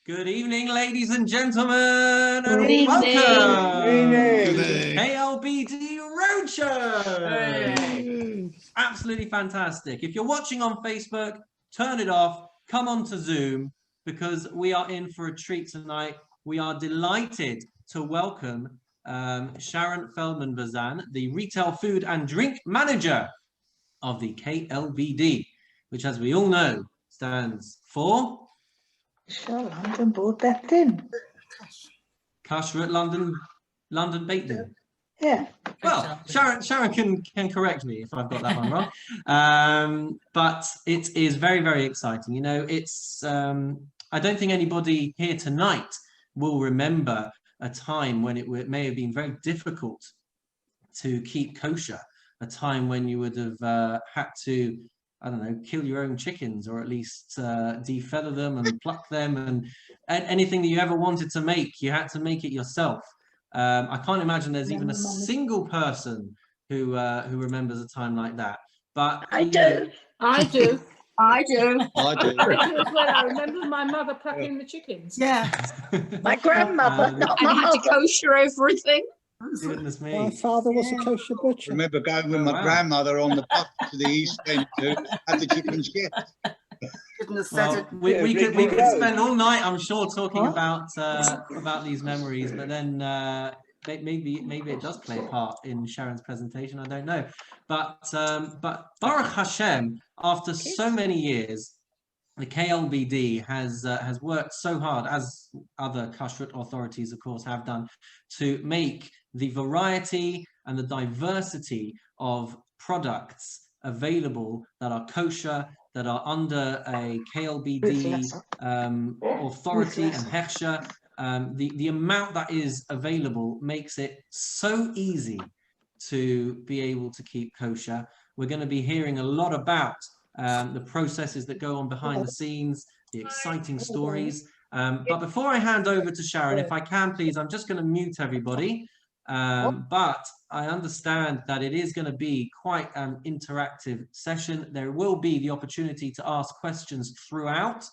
Good evening, ladies and gentlemen, and Good evening. welcome Good to the evening. KLBD Roadshow. Hey. Absolutely fantastic. If you're watching on Facebook, turn it off, come on to Zoom, because we are in for a treat tonight. We are delighted to welcome Sharon Feldman-Vazan, the Retail Food and Drink Manager of the KLBD, which, as we all know, stands for... Sure, London bought that in. Kosher at London baked in. Yeah. Well, Sharon can correct me if I've got that one wrong. But it is very, very exciting. You know, it's I don't think anybody here tonight will remember a time when it may have been very difficult to keep kosher, a time when you would have had to, I don't know, kill your own chickens, or at least defeather them and pluck them, and anything that you ever wanted to make, you had to make it yourself. I can't imagine there's even a single person who remembers a time like that. But I do. I do. I do. I do. I do as well. I remember my mother plucking the chickens. Yeah. My grandmother, not my And had to mother. kosher everything. Goodness me. My father was a kosher I butcher. remember going with Oh, my wow. grandmother on the bus to the East End to have the chicken shipped. Well, we could spend all night, I'm sure, talking about these memories, but then maybe it does play a part in Sharon's presentation. I don't know, but Baruch Hashem, after so many years, the KLBD has worked so hard, as other kashrut authorities, of course, have done, to make the variety and the diversity of products available that are kosher, that are under a KLBD authority and hechsher. The amount that is available makes it so easy to be able to keep kosher. We're going to be hearing a lot about the processes that go on behind the scenes, the exciting stories. But before I hand over to Sharon, if I can, please, I'm just going to mute everybody. But I understand that it is going to be quite an interactive session. There will be the opportunity to ask questions throughout.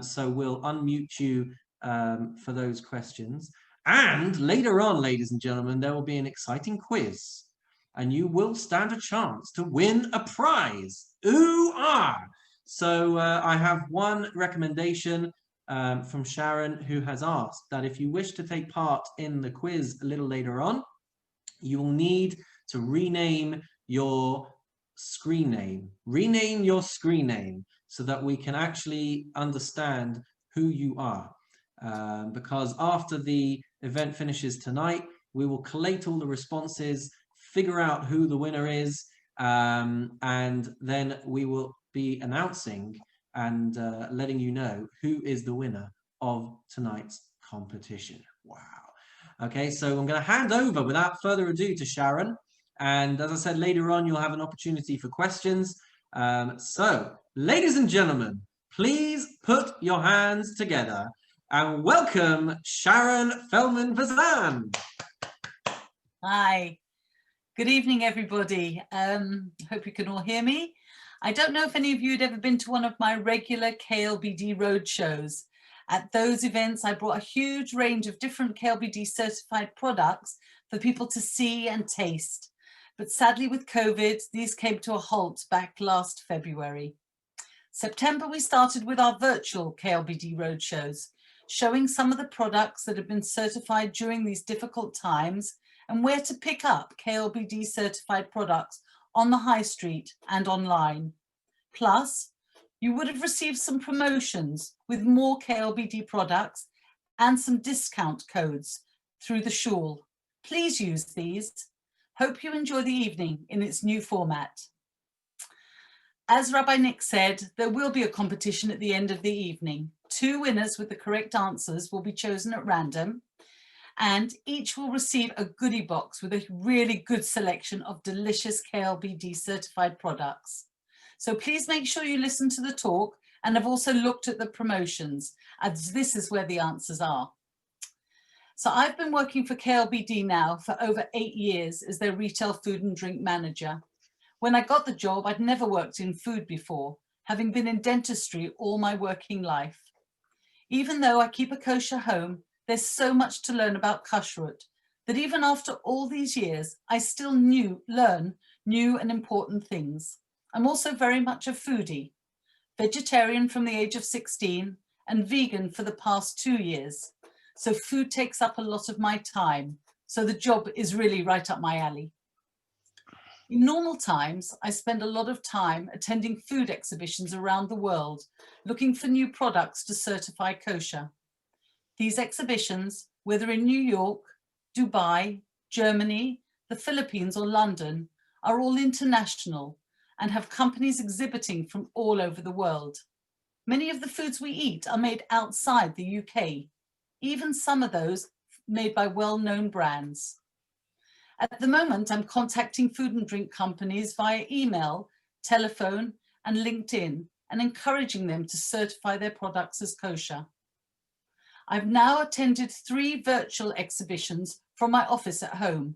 So we'll unmute you for those questions. And later on, ladies and gentlemen, there will be an exciting quiz. And you will stand a chance to win a prize. Ooh, ah! So I have one recommendation from Sharon, who has asked that if you wish to take part in the quiz a little later on, you will need to rename your screen name. Rename your screen name so that we can actually understand who you are. Because after the event finishes tonight, we will collate all the responses, figure out who the winner is, and then we will be announcing and letting you know who is the winner of tonight's competition. Wow. Okay, so I'm going to hand over without further ado to Sharon. And as I said, later on, you'll have an opportunity for questions. So, ladies and gentlemen, please put your hands together and welcome Sharon Feldman-Vazan. Hi. Good evening, everybody. Hope you can all hear me. I don't know if any of you had ever been to one of my regular KLBD road shows. At those events, I brought a huge range of different KLBD certified products for people to see and taste. But sadly, with COVID, these came to a halt back last February. September, we started with our virtual KLBD road shows, showing some of the products that have been certified during these difficult times and where to pick up KLBD certified products on the high street and online. Plus, you would have received some promotions with more KLBD products and some discount codes through the shul. Please use these. Hope you enjoy the evening in its new format. As Rabbi Nick said, there will be a competition at the end of the evening. 2 winners with the correct answers will be chosen at random, and each will receive a goodie box with a really good selection of delicious KLBD certified products. So please make sure you listen to the talk and have also looked at the promotions, as this is where the answers are. So I've been working for KLBD now for over 8 years as their retail food and drink manager. When I got the job, I'd never worked in food before, having been in dentistry all my working life. Even though I keep a kosher home, there's so much to learn about kashrut that even after all these years, I still learn new and important things. I'm also very much a foodie, vegetarian from the age of 16 and vegan for the past 2 years. So food takes up a lot of my time. So the job is really right up my alley. In normal times, I spend a lot of time attending food exhibitions around the world, looking for new products to certify kosher. These exhibitions, whether in New York, Dubai, Germany, the Philippines or London, are all international and have companies exhibiting from all over the world. Many of the foods we eat are made outside the UK, even some of those made by well-known brands. At the moment, I'm contacting food and drink companies via email, telephone, and LinkedIn, and encouraging them to certify their products as kosher. I've now attended 3 virtual exhibitions from my office at home,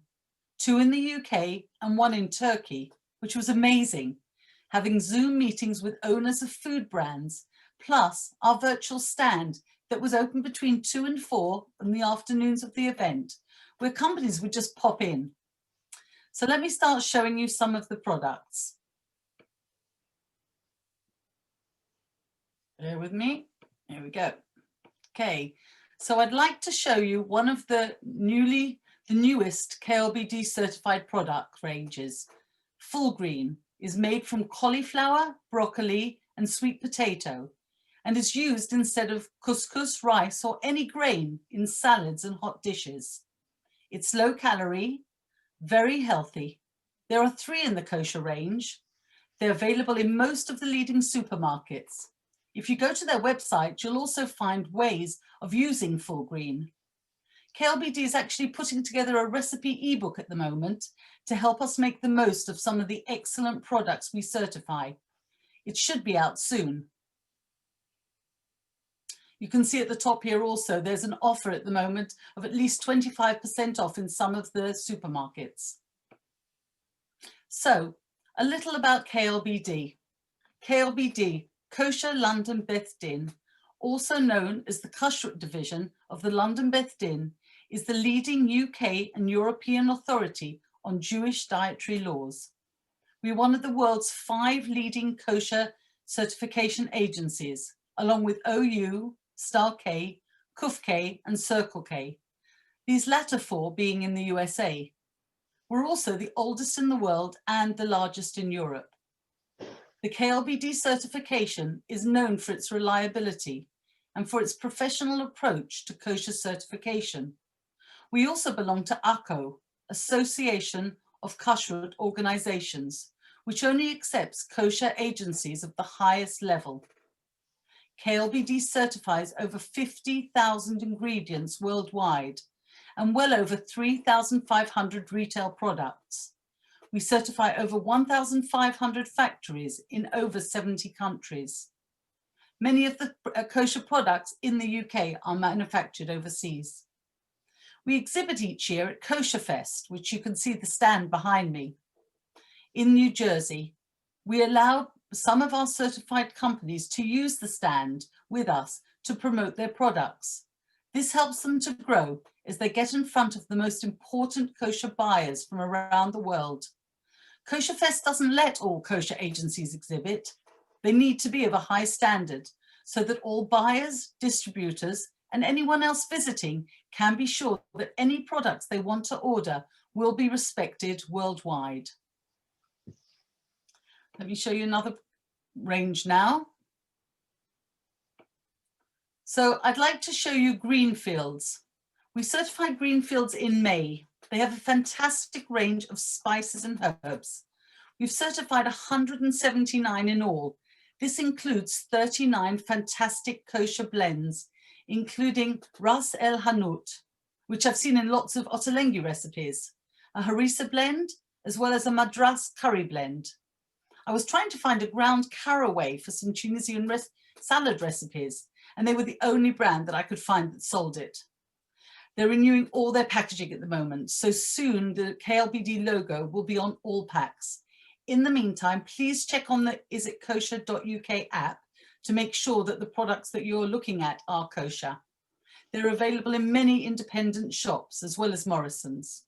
2 in the UK and 1 in Turkey, which was amazing, having Zoom meetings with owners of food brands, plus our virtual stand that was open between 2 and 4 in the afternoons of the event, where companies would just pop in. So let me start showing you some of the products. Bear with me. Here we go. Okay, so I'd like to show you one of the newest KLBD certified product ranges. Full Green is made from cauliflower, broccoli, and sweet potato, and is used instead of couscous, rice, or any grain in salads and hot dishes. It's low calorie, very healthy. There are 3 in the kosher range. They're available in most of the leading supermarkets. If you go to their website, you'll also find ways of using Full Green. KLBD is actually putting together a recipe ebook at the moment to help us make the most of some of the excellent products we certify. It should be out soon. You can see at the top here also, there's an offer at the moment of at least 25% off in some of the supermarkets. So, a little about KLBD. KLBD, Kosher London Beth Din, also known as the Kashrut Division of the London Beth Din, is the leading UK and European authority on Jewish dietary laws. We're one of the world's 5 leading kosher certification agencies, along with OU, Star K, Kuf K, and Circle K, these latter 4 being in the USA. We're also the oldest in the world and the largest in Europe. The KLBD certification is known for its reliability and for its professional approach to kosher certification. We also belong to ACO, Association of Kashrut Organizations, which only accepts kosher agencies of the highest level. KLBD certifies over 50,000 ingredients worldwide and well over 3,500 retail products. We certify over 1,500 factories in over 70 countries. Many of the kosher products in the UK are manufactured overseas. We exhibit each year at Kosher Fest, which you can see the stand behind me, in New Jersey. We allow some of our certified companies to use the stand with us to promote their products. This helps them to grow as they get in front of the most important kosher buyers from around the world. Kosher Fest doesn't let all kosher agencies exhibit. They need to be of a high standard so that all buyers, distributors, and anyone else visiting can be sure that any products they want to order will be respected worldwide. Let me show you another range now. So I'd like to show you Greenfields. We certified Greenfields in May. They have a fantastic range of spices and herbs. We've certified 179 in all. This includes 39 fantastic kosher blends, including Ras El Hanout, which I've seen in lots of ottolenghi recipes, a harissa blend, as well as a madras curry blend. I was trying to find a ground caraway for some Tunisian salad recipes, and they were the only brand that I could find that sold it. They're renewing all their packaging at the moment, so soon the KLBD logo will be on all packs. In the meantime, please check on the isitKosher.uk app to make sure that the products that you're looking at are kosher. They're available in many independent shops as well as Morrison's.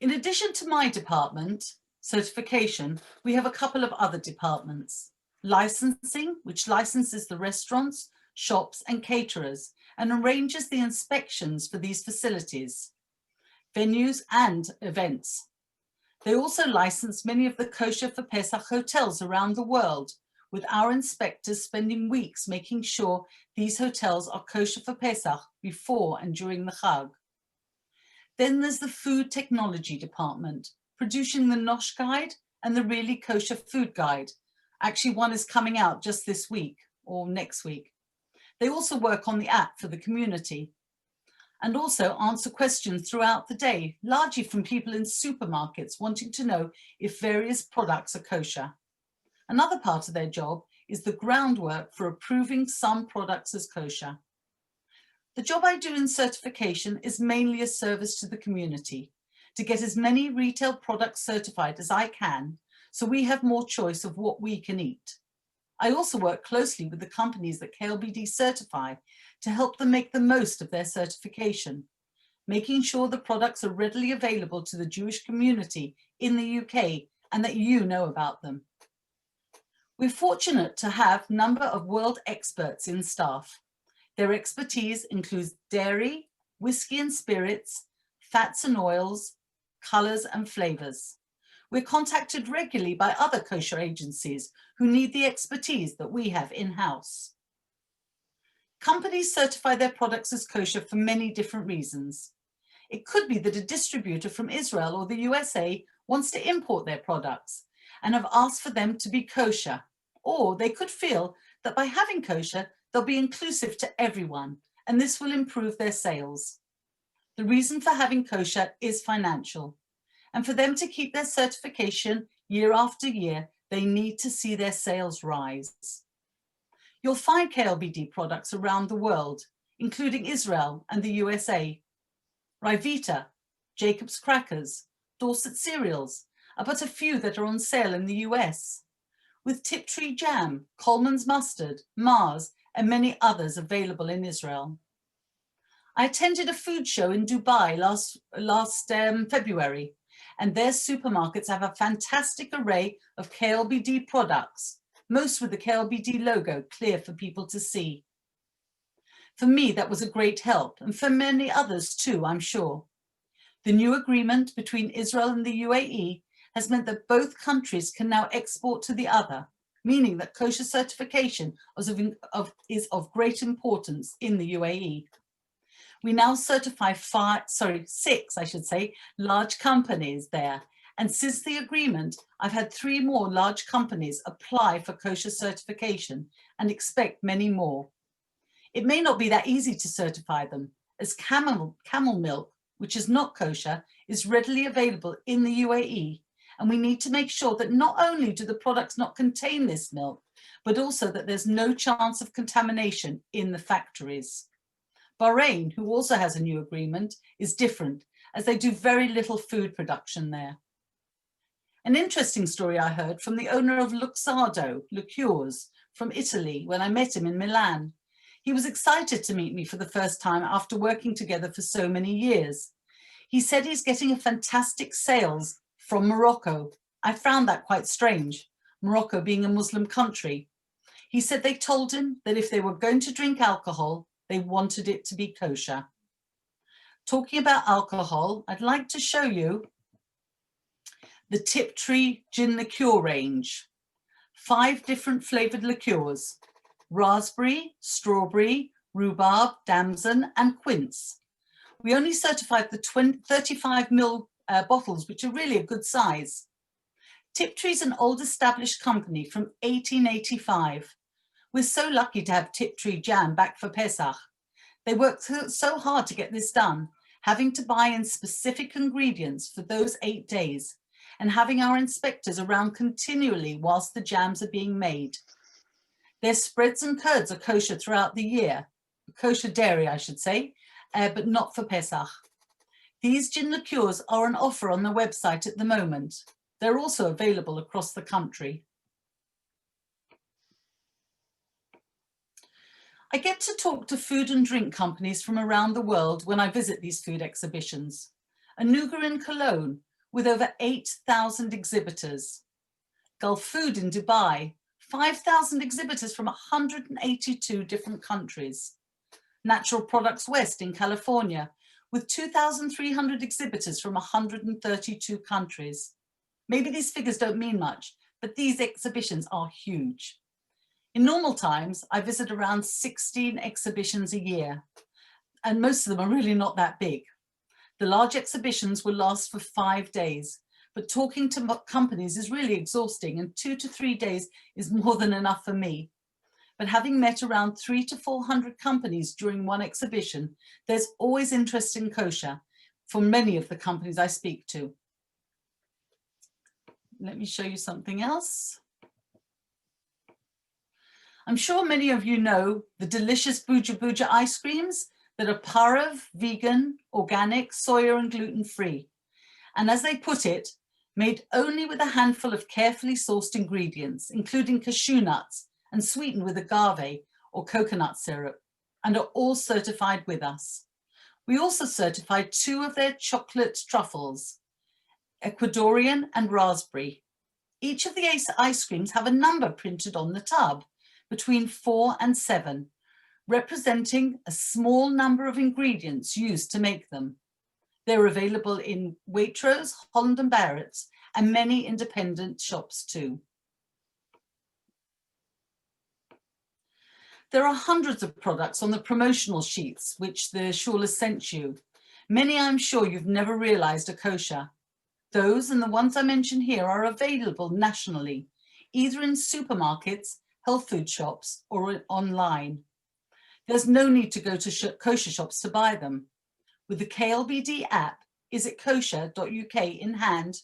In addition to my department, certification, we have a couple of other departments. Licensing, which licenses the restaurants, shops and caterers and arranges the inspections for these facilities, venues and events. They also license many of the kosher for Pesach hotels around the world, with our inspectors spending weeks making sure these hotels are kosher for Pesach before and during the Chag. Then there's the food technology department, producing the Nosh Guide and the Really Kosher Food Guide. Actually, one is coming out just this week or next week. They also work on the app for the community and also answer questions throughout the day, largely from people in supermarkets wanting to know if various products are kosher. Another part of their job is the groundwork for approving some products as kosher. The job I do in certification is mainly a service to the community, to get as many retail products certified as I can, so we have more choice of what we can eat. I also work closely with the companies that KLBD certify to help them make the most of their certification, making sure the products are readily available to the Jewish community in the UK and that you know about them. We're fortunate to have a number of world experts in staff. Their expertise includes dairy, whiskey and spirits, fats and oils, colours and flavours. We're contacted regularly by other kosher agencies who need the expertise that we have in-house. Companies certify their products as kosher for many different reasons. It could be that a distributor from Israel or the USA wants to import their products and have asked for them to be kosher, or they could feel that by having kosher, they'll be inclusive to everyone, and this will improve their sales. The reason for having kosher is financial, and for them to keep their certification year after year, they need to see their sales rise. You'll find KLBD products around the world, including Israel and the USA. Ryvita, Jacob's Crackers, Dorset Cereals are but a few that are on sale in the US, with Tiptree Jam, Coleman's Mustard, Mars, and many others available in Israel. I attended a food show in Dubai last February, and their supermarkets have a fantastic array of KLBD products, most with the KLBD logo clear for people to see. For me, that was a great help, and for many others too, I'm sure. The new agreement between Israel and the UAE has meant that both countries can now export to the other, meaning that kosher certification is of great importance in the UAE. We now certify 6, large companies there. And since the agreement, I've had 3 more large companies apply for kosher certification and expect many more. It may not be that easy to certify them, as camel milk, which is not kosher, is readily available in the UAE. And we need to make sure that not only do the products not contain this milk, but also that there's no chance of contamination in the factories. Bahrain, who also has a new agreement, is different, as they do very little food production there. An interesting story I heard from the owner of Luxardo Liqueurs from Italy when I met him in Milan. He was excited to meet me for the first time after working together for so many years. He said he's getting a fantastic sales from Morocco. I found that quite strange, Morocco being a Muslim country. He said they told him that if they were going to drink alcohol, they wanted it to be kosher. Talking about alcohol, I'd like to show you the Tiptree Gin Liqueur range. 5 different flavoured liqueurs: raspberry, strawberry, rhubarb, damson and quince. We only certified the 35ml bottles, which are really a good size. Tiptree's an old established company from 1885. We're so lucky to have Tiptree Jam back for Pesach. They worked so hard to get this done, having to buy in specific ingredients for those 8 days and having our inspectors around continually whilst the jams are being made. Their spreads and curds are kosher throughout the year, kosher dairy I should say, but not for Pesach. These gin liqueurs are on offer on the website at the moment. They're also available across the country. I get to talk to food and drink companies from around the world when I visit these food exhibitions. Anuga in Cologne, with over 8,000 exhibitors. Gulf Food in Dubai, 5,000 exhibitors from 182 different countries. Natural Products West in California, with 2,300 exhibitors from 132 countries. Maybe these figures don't mean much, but these exhibitions are huge. In normal times, I visit around 16 exhibitions a year, and most of them are really not that big. The large exhibitions will last for 5 days, but talking to companies is really exhausting, and 2 to 3 days is more than enough for me. But having met around 300 to 400 companies during one exhibition, there's always interest in kosher for many of the companies I speak to. Let me show you something else. I'm sure many of you know the delicious Buja Buja ice creams that are parav, vegan, organic, soya and gluten-free. And as they put it, made only with a handful of carefully sourced ingredients, including cashew nuts and sweetened with agave or coconut syrup, and are all certified with us. We also certified 2 of their chocolate truffles, Ecuadorian and raspberry. Each of the ice creams have a number printed on the tub, between 4 and 7, representing a small number of ingredients used to make them. They're available in Waitrose, Holland & Barrett's, and many independent shops too. There are hundreds of products on the promotional sheets which the shul has sent you. Many I'm sure you've never realized are kosher. Those and the ones I mention here are available nationally, either in supermarkets, health food shops, or online. There's no need to go to kosher shops to buy them. With the KLBD app, isitkosher.uk in hand,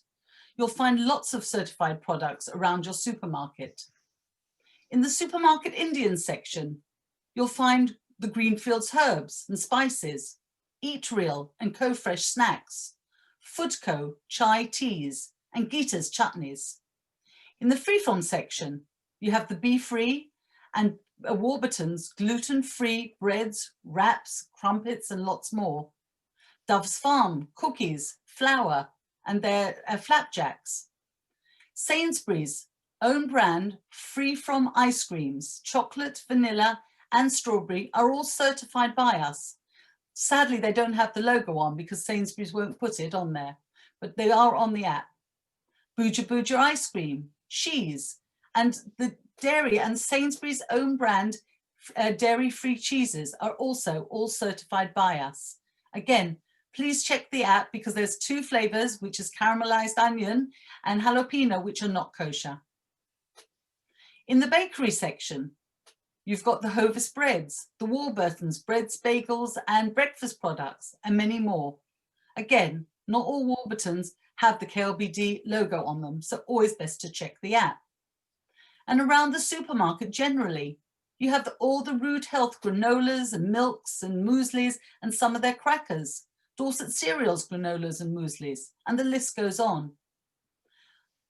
you'll find lots of certified products around your supermarket. In the supermarket Indian section, you'll find the Greenfields herbs and spices, Eat Real and Co-Fresh snacks, Foodco chai teas, and Gita's chutneys. In the Freeform section, you have the Be Free and Warburton's gluten-free breads, wraps, crumpets, and lots more. Dove's Farm, cookies, flour, and their flapjacks. Sainsbury's own brand, free from ice creams, chocolate, vanilla, and strawberry are all certified by us. Sadly, they don't have the logo on because Sainsbury's won't put it on there, but they are on the app. Buja Buja ice cream, cheese, and the dairy and Sainsbury's own brand dairy-free cheeses are also all certified by us. Again, please check the app because there's 2 flavors, which is caramelized onion and jalapeno, which are not kosher. In the bakery section, you've got the Hovis breads, the Warburton's breads, bagels, and breakfast products, and many more. Again, not all Warburtons have the KLBD logo on them, so always best to check the app. And around the supermarket generally, you have all the Root Health granolas and milks and mueslis and some of their crackers, Dorset Cereals granolas and mueslis, and the list goes on.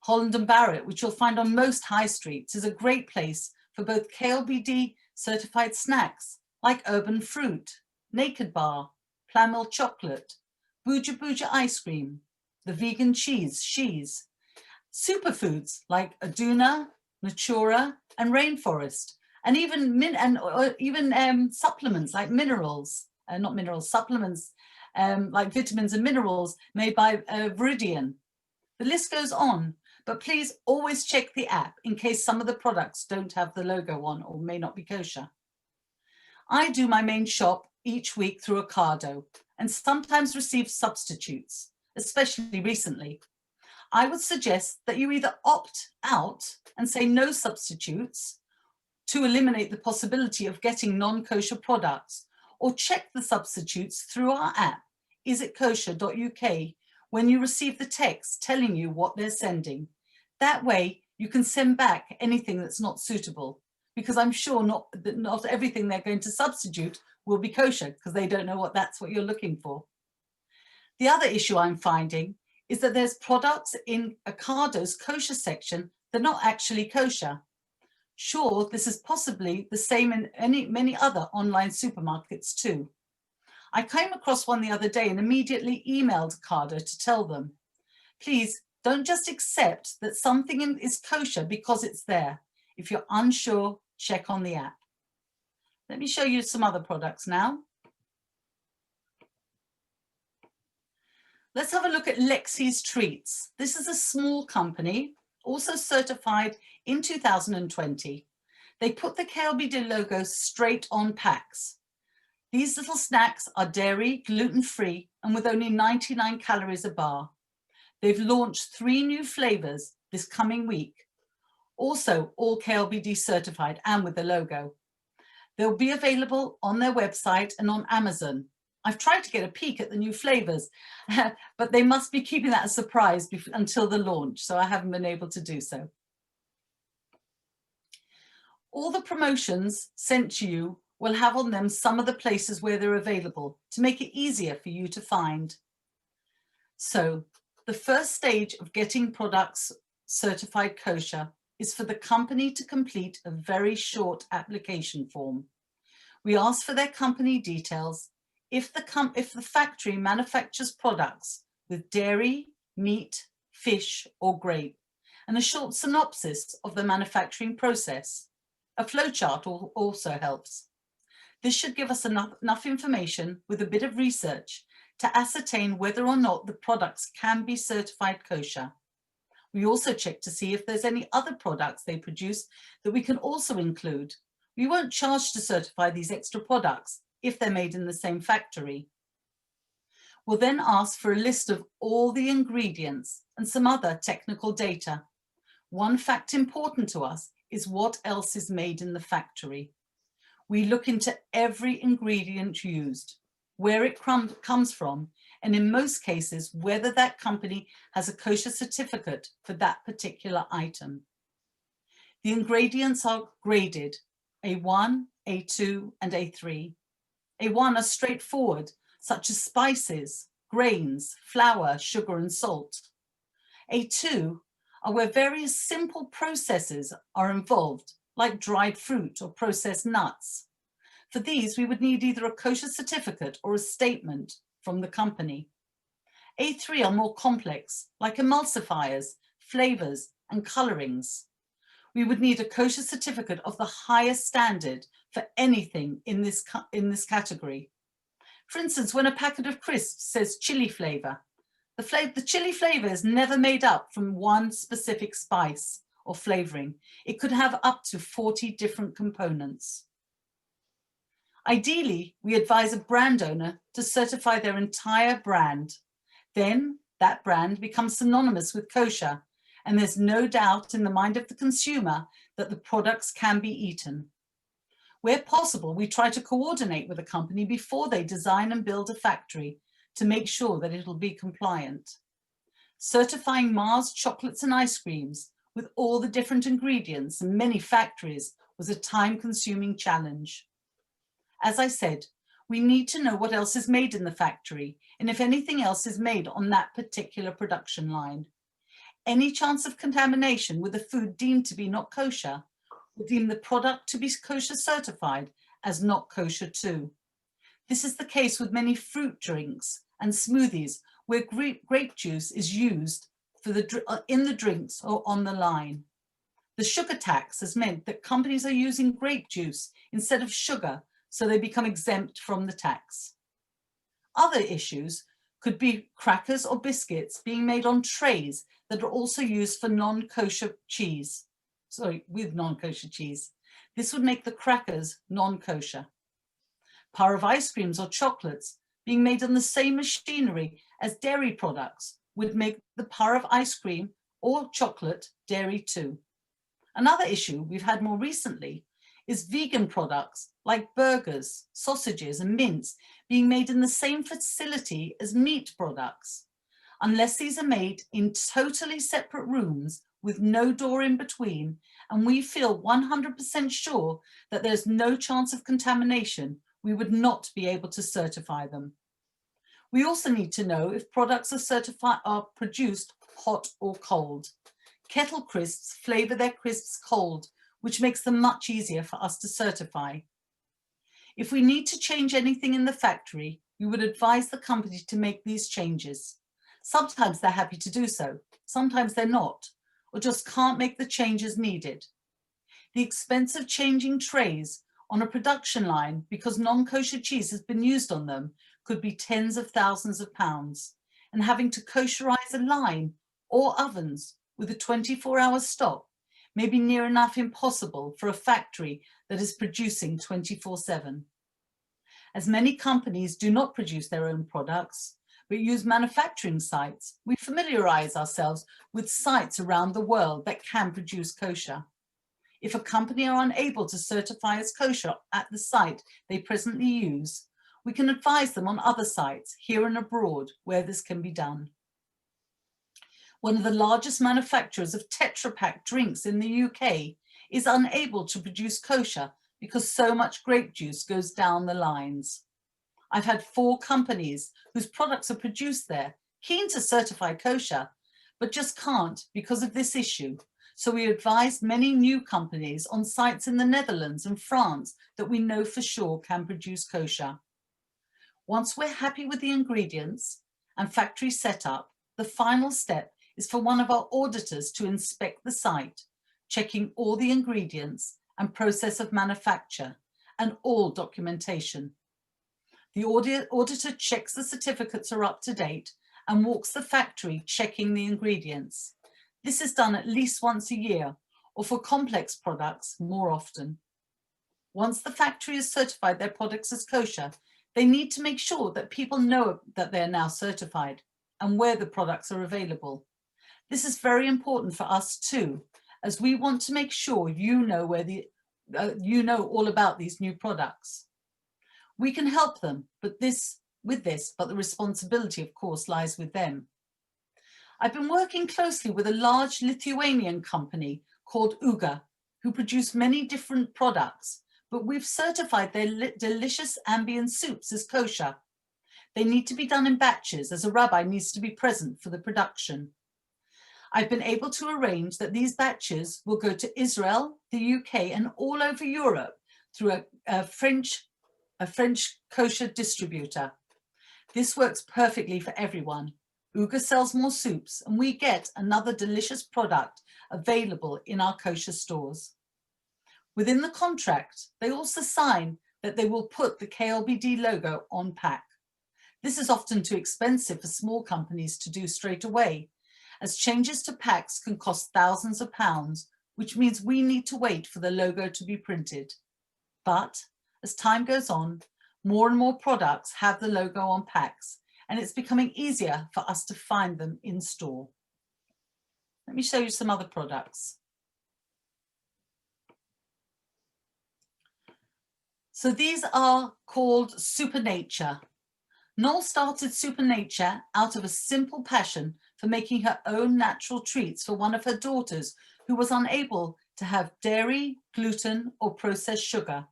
Holland & Barrett, which you'll find on most high streets, is a great place for both KLBD certified snacks like Urban Fruit, Naked Bar, Plamil Chocolate, Buja Buja ice cream, the vegan cheese, Shees, superfoods like Aduna, Natura, and Rainforest, and even supplements like minerals, supplements like vitamins and minerals made by Viridian. The list goes on, but please always check the app in case some of the products don't have the logo on or may not be kosher. I do my main shop each week through Ocado and sometimes receive substitutes, especially recently. I would suggest that you either opt out and say no substitutes to eliminate the possibility of getting non-kosher products, or check the substitutes through our app, isitkosher.uk, when you receive the text telling you what they're sending. That way you can send back anything that's not suitable, because I'm sure not everything they're going to substitute will be kosher because they don't know that's what you're looking for. The other issue I'm finding is that there's products in Ocado's kosher section that are not actually kosher. Sure, this is possibly the same in many other online supermarkets too. I came across one the other day and immediately emailed Ocado to tell them, please don't just accept that something is kosher because it's there. If you're unsure, check on the app. Let me show you some other products now. Let's have a look at Lexi's Treats. This is a small company, also certified in 2020. They put the KLBD logo straight on packs. These little snacks are dairy, gluten-free, and with only 99 calories a bar. They've launched 3 new flavors this coming week, also all KLBD certified and with the logo. They'll be available on their website and on Amazon. I've tried to get a peek at the new flavors, but they must be keeping that a surprise until the launch, so I haven't been able to do so. All the promotions sent to you will have on them some of the places where they're available to make it easier for you to find. So the first stage of getting products certified kosher is for the company to complete a very short application form. We ask for their company details, if the factory manufactures products with dairy, meat, fish, or grape, and a short synopsis of the manufacturing process. A flowchart also helps. This should give us enough information with a bit of research to ascertain whether or not the products can be certified kosher. We also check to see if there's any other products they produce that we can also include. We won't charge to certify these extra products if they're made in the same factory. We'll then ask for a list of all the ingredients and some other technical data. One fact important to us is what else is made in the factory. We look into every ingredient used, where it comes from, and in most cases, whether that company has a kosher certificate for that particular item. The ingredients are graded, A1, A2, and A3. A1 are straightforward, such as spices, grains, flour, sugar, and salt. A2 are where various simple processes are involved, like dried fruit or processed nuts. For these, we would need either a kosher certificate or a statement from the company. A3 are more complex, like emulsifiers, flavors, and colorings. We would need a kosher certificate of the highest standard for anything in this category. For instance, when a packet of crisps says chili flavor, the chili flavor is never made up from one specific spice or flavoring. It could have up to 40 different components. Ideally, we advise a brand owner to certify their entire brand. Then that brand becomes synonymous with kosher, and there's no doubt in the mind of the consumer that the products can be eaten. Where possible, we try to coordinate with a company before they design and build a factory to make sure that it'll be compliant. Certifying Mars chocolates and ice creams with all the different ingredients and many factories was a time-consuming challenge. As I said, we need to know what else is made in the factory and if anything else is made on that particular production line. Any chance of contamination with a food deemed to be not kosher will deem the product to be kosher certified as not kosher too. This is the case with many fruit drinks and smoothies where grape juice is used in the drinks or on the line. The sugar tax has meant that companies are using grape juice instead of sugar, so they become exempt from the tax. Other issues could be crackers or biscuits being made on trays that are also used for non-kosher cheese. With non-kosher cheese. This would make the crackers non-kosher. Par of ice creams or chocolates being made on the same machinery as dairy products would make the par of ice cream or chocolate dairy too. Another issue we've had more recently is vegan products like burgers, sausages, and mince being made in the same facility as meat products. Unless these are made in totally separate rooms with no door in between, and we feel 100% sure that there's no chance of contamination, we would not be able to certify them. We also need to know if products are produced hot or cold. Kettle crisps flavour their crisps cold, which makes them much easier for us to certify. If we need to change anything in the factory, we would advise the company to make these changes. Sometimes they're happy to do so, sometimes they're not, or just can't make the changes needed. The expense of changing trays on a production line because non-kosher cheese has been used on them could be tens of thousands of pounds, and having to kosherize a line or ovens with a 24-hour stop may be near enough impossible for a factory that is producing 24/7. As many companies do not produce their own products, but use manufacturing sites, we familiarize ourselves with sites around the world that can produce kosher. If a company are unable to certify as kosher at the site they presently use, we can advise them on other sites here and abroad where this can be done. One of the largest manufacturers of Tetra Pak drinks in the UK is unable to produce kosher because so much grape juice goes down the lines. I've had 4 companies whose products are produced there, keen to certify kosher, but just can't because of this issue. So we advised many new companies on sites in the Netherlands and France that we know for sure can produce kosher. Once we're happy with the ingredients and factory setup, the final step is for one of our auditors to inspect the site, checking all the ingredients and process of manufacture and all documentation. The auditor checks the certificates are up to date and walks the factory checking the ingredients. This is done at least once a year, or for complex products, more often. Once the factory has certified their products as kosher, they need to make sure that people know that they're now certified and where the products are available. This is very important for us too, as we want to make sure you know all about these new products. We can help them, but the responsibility, of course, lies with them. I've been working closely with a large Lithuanian company called Ebook, who produce many different products, but we've certified their delicious ambient soups as kosher. They need to be done in batches, as a rabbi needs to be present for the production. I've been able to arrange that these batches will go to Israel, the UK, and all over Europe through a French kosher distributor. This works perfectly for everyone. Ebook sells more soups, and we get another delicious product available in our kosher stores. Within the contract, they also sign that they will put the KLBD logo on pack. This is often too expensive for small companies to do straight away, as changes to packs can cost thousands of pounds, which means we need to wait for the logo to be printed. But as time goes on, more and more products have the logo on packs, and it's becoming easier for us to find them in store. Let me show you some other products. So these are called Supernature. Noel started Supernature out of a simple passion for making her own natural treats for one of her daughters who was unable to have dairy, gluten, or processed sugar.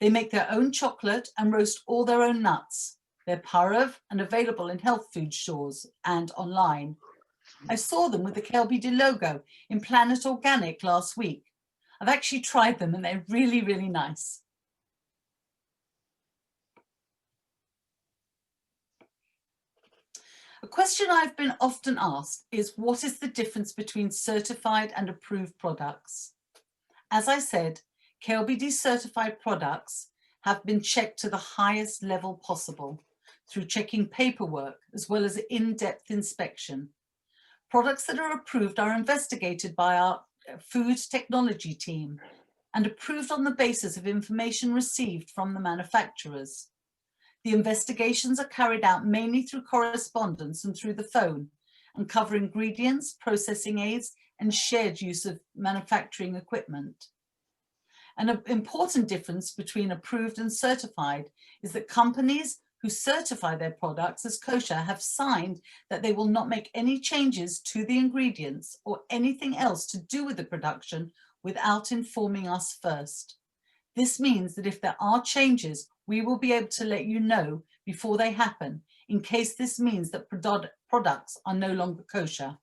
They make their own chocolate and roast all their own nuts. They're parov and available in health food stores and online. I saw them with the KLBD logo in Planet Organic last week. I've actually tried them and they're really, really nice. A question I've been often asked is, what is the difference between certified and approved products? As I said, KLBD certified products have been checked to the highest level possible through checking paperwork as well as in-depth inspection. Products that are approved are investigated by our food technology team and approved on the basis of information received from the manufacturers. The investigations are carried out mainly through correspondence and through the phone and cover ingredients, processing aids, and shared use of manufacturing equipment. An important difference between approved and certified is that companies who certify their products as kosher have signed that they will not make any changes to the ingredients or anything else to do with the production without informing us first. This means that if there are changes, we will be able to let you know before they happen, in case this means that products are no longer kosher.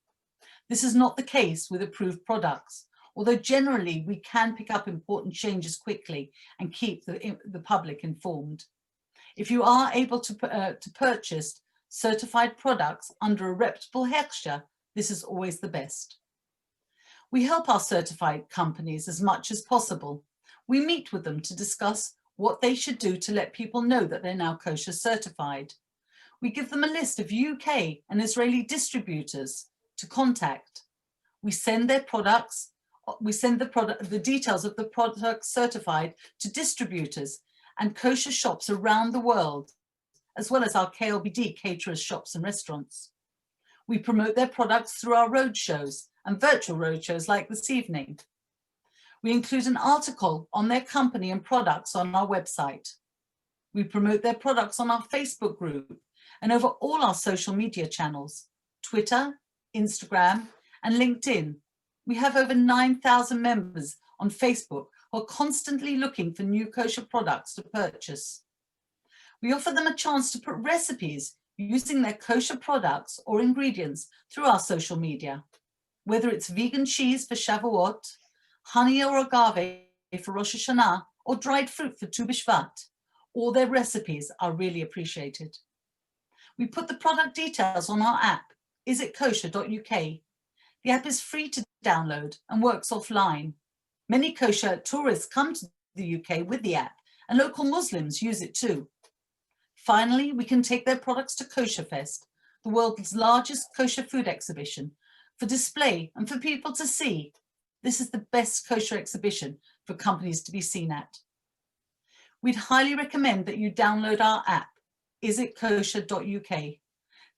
This is not the case with approved products, although generally we can pick up important changes quickly and keep the public informed. If you are able to purchase certified products under a reputable hechsher, this is always the best. We help our certified companies as much as possible. We meet with them to discuss what they should do to let people know that they're now kosher certified. We give them a list of UK and Israeli distributors to contact. We send their products, the details of the products certified to distributors and kosher shops around the world, as well as our KLBD caterers, shops and restaurants. We promote their products through our roadshows and virtual roadshows like this evening. We include an article on their company and products on our website. We promote their products on our Facebook group and over all our social media channels, Twitter, Instagram, and LinkedIn. We have over 9,000 members on Facebook who are constantly looking for new kosher products to purchase. We offer them a chance to put recipes using their kosher products or ingredients through our social media, whether it's vegan cheese for Shavuot, honey or agave for Rosh Hashanah, or dried fruit for Tu B'Shvat. All their recipes are really appreciated. We put the product details on our app, isitkosher.uk. The app is free to download and works offline. Many kosher tourists come to the UK with the app, and local Muslims use it too. Finally, we can take their products to Kosher Fest, the world's largest kosher food exhibition, for display and for people to see. This is the best kosher exhibition for companies to be seen at. We'd highly recommend that you download our app, isitkosher.uk.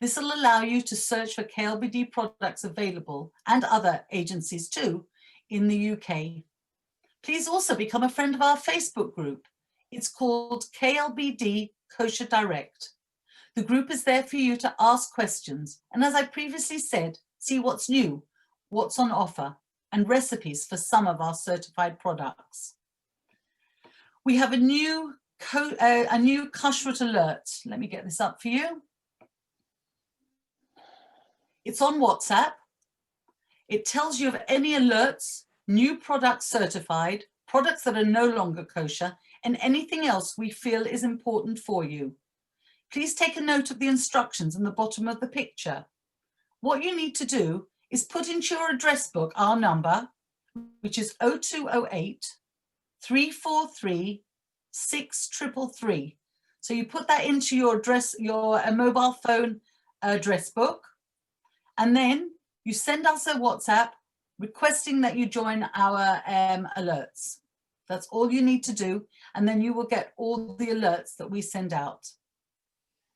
This will allow you to search for KLBD products available, and other agencies too, in the UK. Please also become a friend of our Facebook group. It's called KLBD Kosher Direct. The group is there for you to ask questions, and as I previously said, see what's new, what's on offer, and recipes for some of our certified products. We have a new kashrut alert. Let me get this up for you. It's on WhatsApp. It tells you of any alerts, new products certified, products that are no longer kosher, and anything else we feel is important for you. Please take a note of the instructions in the bottom of the picture. What you need to do is put into your address book our number, which is 0208 343 6333. So you put that into your address, your mobile phone address book, and then you send us a WhatsApp requesting that you join our alerts. That's all you need to do, and then you will get all the alerts that we send out.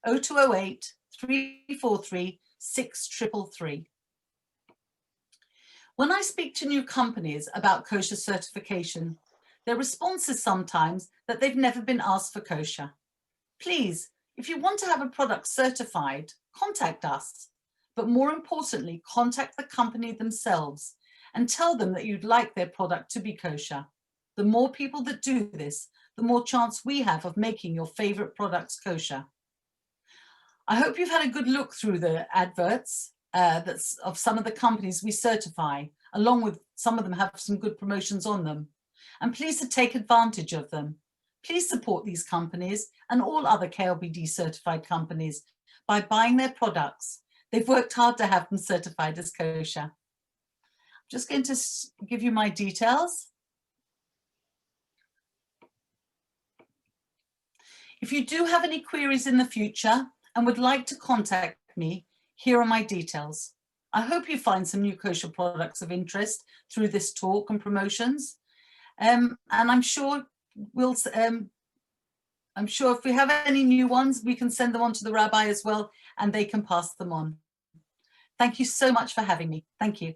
0208 343 6333. When I speak to new companies about kosher certification, their response is sometimes that they've never been asked for kosher. Please, if you want to have a product certified, contact us. But more importantly, contact the company themselves and tell them that you'd like their product to be kosher. The more people that do this, the more chance we have of making your favorite products kosher. I hope you've had a good look through the adverts that's of some of the companies we certify, along with some of them have some good promotions on them. And please to take advantage of them. Please support these companies and all other KLBD certified companies by buying their products. They've worked hard to have them certified as kosher. I'm just going to give you my details. If you do have any queries in the future and would like to contact me, here are my details. I hope you find some new kosher products of interest through this talk and promotions. And I'm sure if we have any new ones, we can send them on to the rabbi as well, and they can pass them on. Thank you so much for having me. Thank you.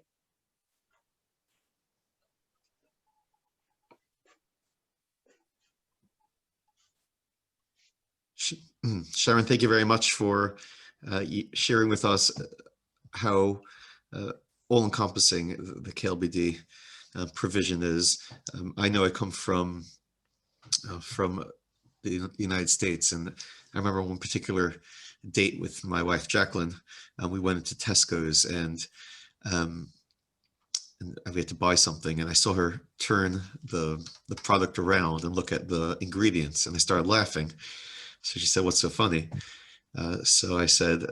Sharon, thank you very much for sharing with us how all-encompassing the KLBD provision is. I know I come from the United States, and I remember one particular date with my wife Jacqueline, we went into Tesco's and we had to buy something, and I saw her turn the product around and look at the ingredients, and I started laughing. So she said, "What's so funny?" So I said,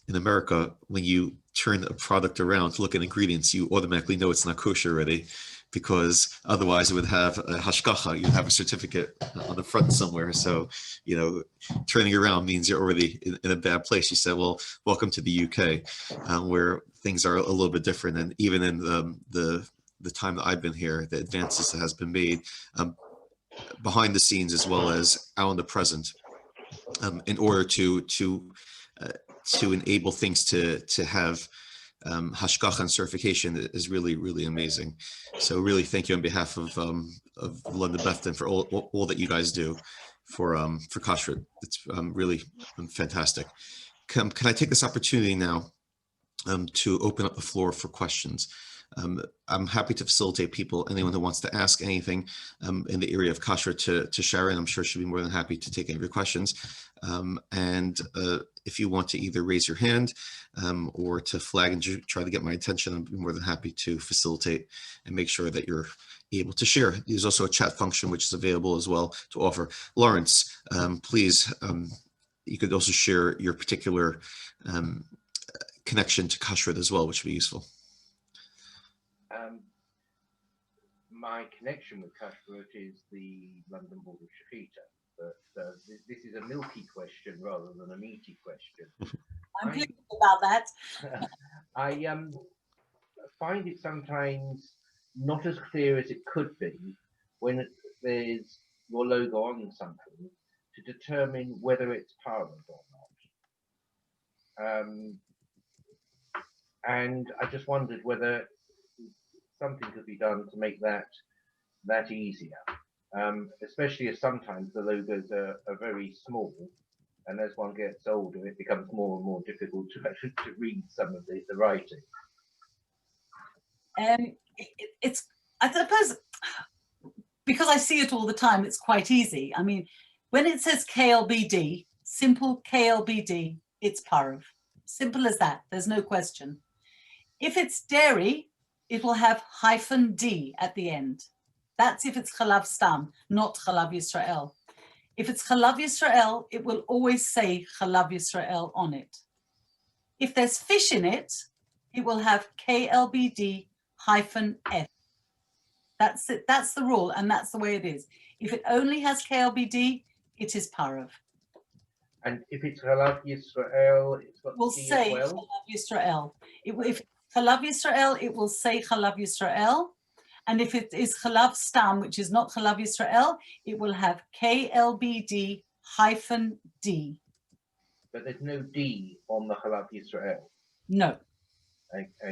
in America, when you turn a product around to look at ingredients, you automatically know it's not kosher already, because otherwise it would have a hashgacha, you'd have a certificate on the front somewhere. So, you know, turning around means you're already in a bad place. She said, "Well, welcome to the UK, where things are a little bit different." And even in the time that I've been here, the advances that has been made behind the scenes as well as out in the present, in order to enable things to have hashgacha and certification is really, really amazing. So really thank you on behalf of London Bethlehem for all that you guys do for kashrut. It's really fantastic. Can I take this opportunity now to open up the floor for questions? I'm happy to facilitate people, anyone who wants to ask anything in the area of kashrut to Sharon. I'm sure she'll be more than happy to take any of your questions. And if you want to either raise your hand or to flag and try to get my attention, I'd be more than happy to facilitate and make sure that you're able to share. There's also a chat function which is available as well to offer. Lawrence, please, you could also share your particular connection to kashrut as well, which would be useful. My connection with kashrut is the London Board of Shechita, but this is a milky question rather than a meaty question. I'm pleased about that. I find it sometimes not as clear as it could be when there's your logo on something to determine whether it's parent or not. And I just wondered whether something could be done to make that easier, especially as sometimes the logos are very small, and as one gets older it becomes more and more difficult to actually read some of the writing. It's, I suppose, because I see it all the time, it's quite easy. I mean, when it says KLBD, simple KLBD, it's parv. Simple as that, there's no question. If it's dairy, it will have -D at the end. That's if it's Chalav Stam, not Chalav Yisrael. If it's Chalav Yisrael, it will always say Chalav Yisrael on it. If there's fish in it, it will have KLBD -F. That's it. That's the rule, and that's the way it is. If it only has KLBD, it is parv. And if it's Chalav Yisrael, it's got Will D say as well? Chalav Yisrael. If Chalav Yisrael, it will say Chalav Yisrael. And if it is Chalav Stam, which is not Chalav Yisrael, it will have KLBD -D. But there's no D on the Chalav Yisrael. No.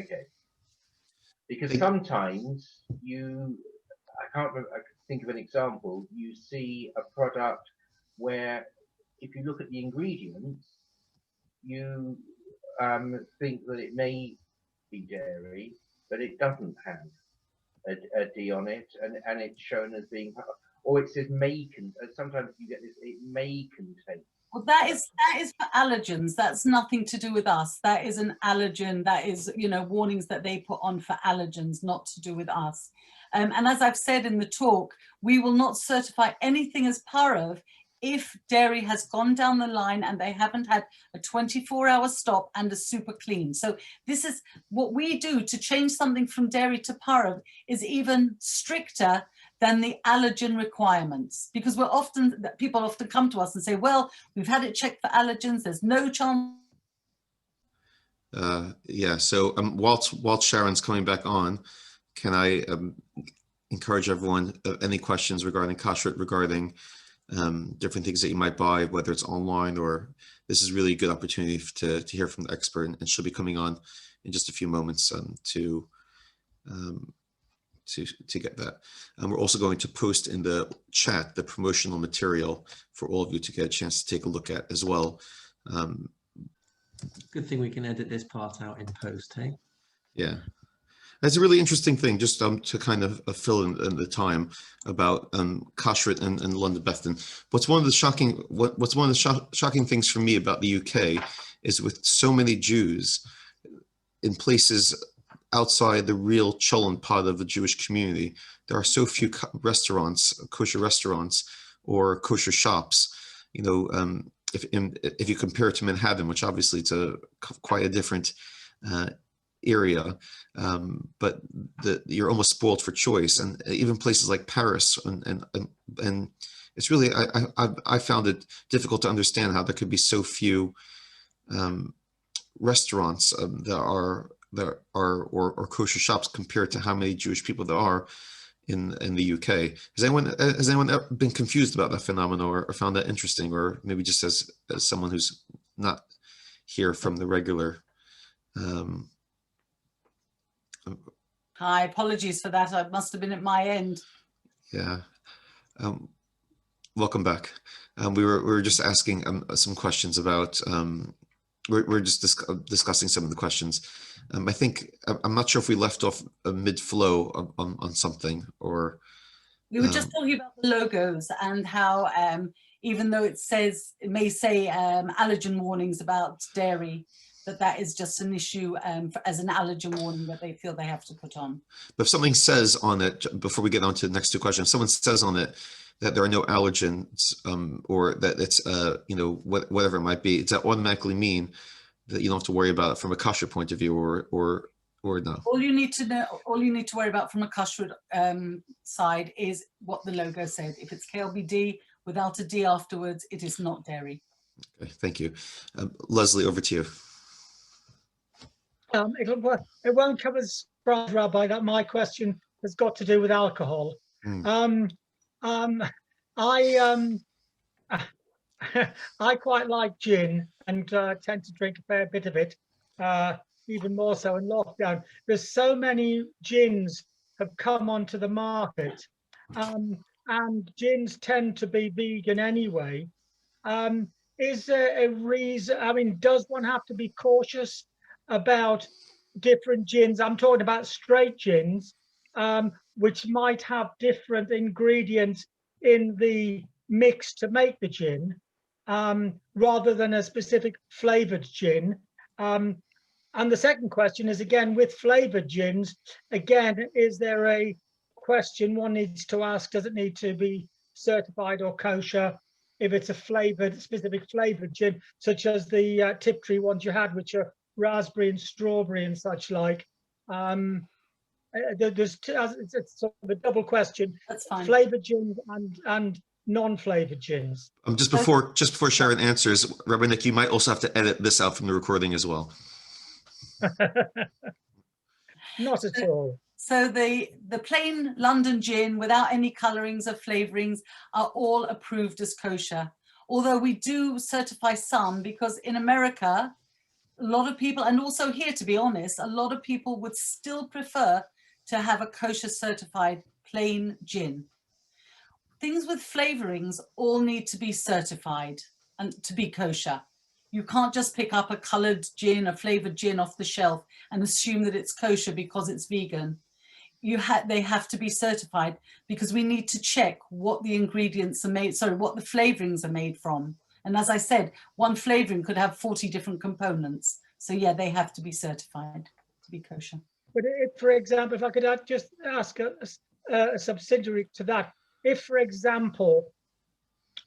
Okay. Because sometimes I can't remember, I can think of an example, you see a product where if you look at the ingredients, you think that it may be dairy, but it doesn't have a D on it, and it's shown as being, or it says may sometimes you get this, it may contain. Well, that is for allergens. That's nothing to do with us. That is an allergen. That is, you know, warnings that they put on for allergens, not to do with us. And as I've said in the talk, we will not certify anything as parv if dairy has gone down the line and they haven't had a 24-hour stop and a super clean. So this is what we do to change something from dairy to parv is even stricter than the allergen requirements, because people often come to us and say, well, we've had it checked for allergens, there's no chance. Yeah, so whilst Sharon's coming back on, can I encourage everyone, any questions regarding kashrut, regarding different things that you might buy, whether it's online or this is really a good opportunity to hear from the expert, and she'll be coming on in just a few moments to get that. And we're also going to post in the chat the promotional material for all of you to get a chance to take a look at as well. Good thing we can edit this part out in post, hey? Yeah. That's a really interesting thing, just to kind of fill in the time about kashrut and London Bethlehem. What's one of the shocking things for me about the UK is with so many Jews in places outside the real cholent pot of the Jewish community, there are so few restaurants, kosher restaurants or kosher shops. You know, if you compare it to Manhattan, which obviously it's quite a different area, but you're almost spoiled for choice. And even places like Paris and it's really, I found it difficult to understand how there could be so few restaurants that are or kosher shops compared to how many Jewish people there are in the UK. Has anyone ever been confused about that phenomenon or found that interesting, or maybe just as someone who's not here from the regular? Hi, apologies for that. I must have been at my end. Yeah. Welcome back. We were just asking some questions about. We're just discussing some of the questions. I think I'm not sure if we left off mid-flow on something, or we were just talking about the logos and how even though it may say allergen warnings about dairy, that is just an issue as an allergen warning that they feel they have to put on. But if something says on it, before we get on to the next two questions, if someone says on it that there are no allergens, or that it's you know, whatever it might be, does that automatically mean that you don't have to worry about it from a kosher point of view, or no? All you need to worry about from a kosher side is what the logo said. If it's KLBD without a D afterwards, it is not dairy. Okay, thank you. Leslie, over to you. It won't come as surprise, Rabbi, that my question has got to do with alcohol. I quite like gin and tend to drink a fair bit of it, even more so in lockdown. There's so many gins have come onto the market, and gins tend to be vegan anyway. Is there a reason? I mean, does one have to be cautious about different gins? I'm talking about straight gins, which might have different ingredients in the mix to make the gin, rather than a specific flavored gin. And the second question is, again, with flavored gins, again, is there a question one needs to ask, does it need to be certified or kosher if it's a specific flavored gin, such as the Tiptree ones you had, which are raspberry and strawberry and such like? It's sort of a double question. That's fine. Flavored gins and non-flavored gins. Just before Sharon answers, Rabbi Nick, you might also have to edit this out from the recording as well. Not at all. So the plain London gin without any colorings or flavorings are all approved as kosher. Although we do certify some, because in America, a lot of people, and also here, to be honest, a lot of people would still prefer to have a kosher certified plain gin. Things with flavorings all need to be certified and to be kosher. You can't just pick up a colored gin, a flavored gin off the shelf and assume that it's kosher because it's vegan. They have to be certified, because we need to check what the ingredients are made, what the flavorings are made from. And as I said, one flavoring could have 40 different components. So yeah, they have to be certified to be kosher. But if, for example, if I could just ask a subsidiary to that, if, for example,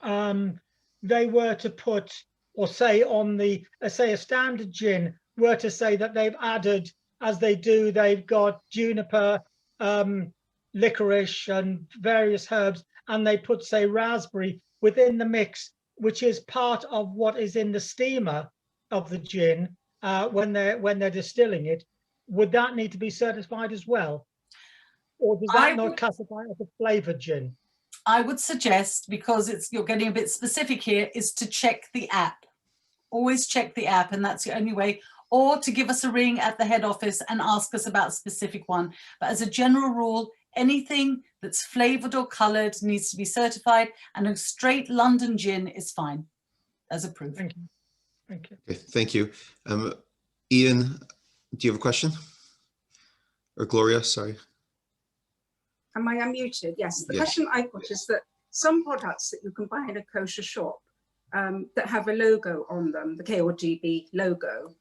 they were to put, or say on the, say a standard gin were to say that they've added, as they do, they've got juniper, licorice and various herbs, and they put, say, raspberry within the mix, which is part of what is in the steamer of the gin when they're distilling it, would that need to be certified as well? Or does that not classify as a flavored gin? I would suggest, because you're getting a bit specific here, is to check the app. Always check the app, and that's the only way. Or to give us a ring at the head office and ask us about a specific one. But as a general rule, anything that's flavored or colored needs to be certified, and a straight London gin is fine, as approved. Thank you. Thank you. Okay, thank you. Ian, do you have a question? Or Gloria, sorry. Am I unmuted? Yes. The Yes. question I've got is that some products that you can buy in a kosher shop that have a logo on them, the KLBD logo,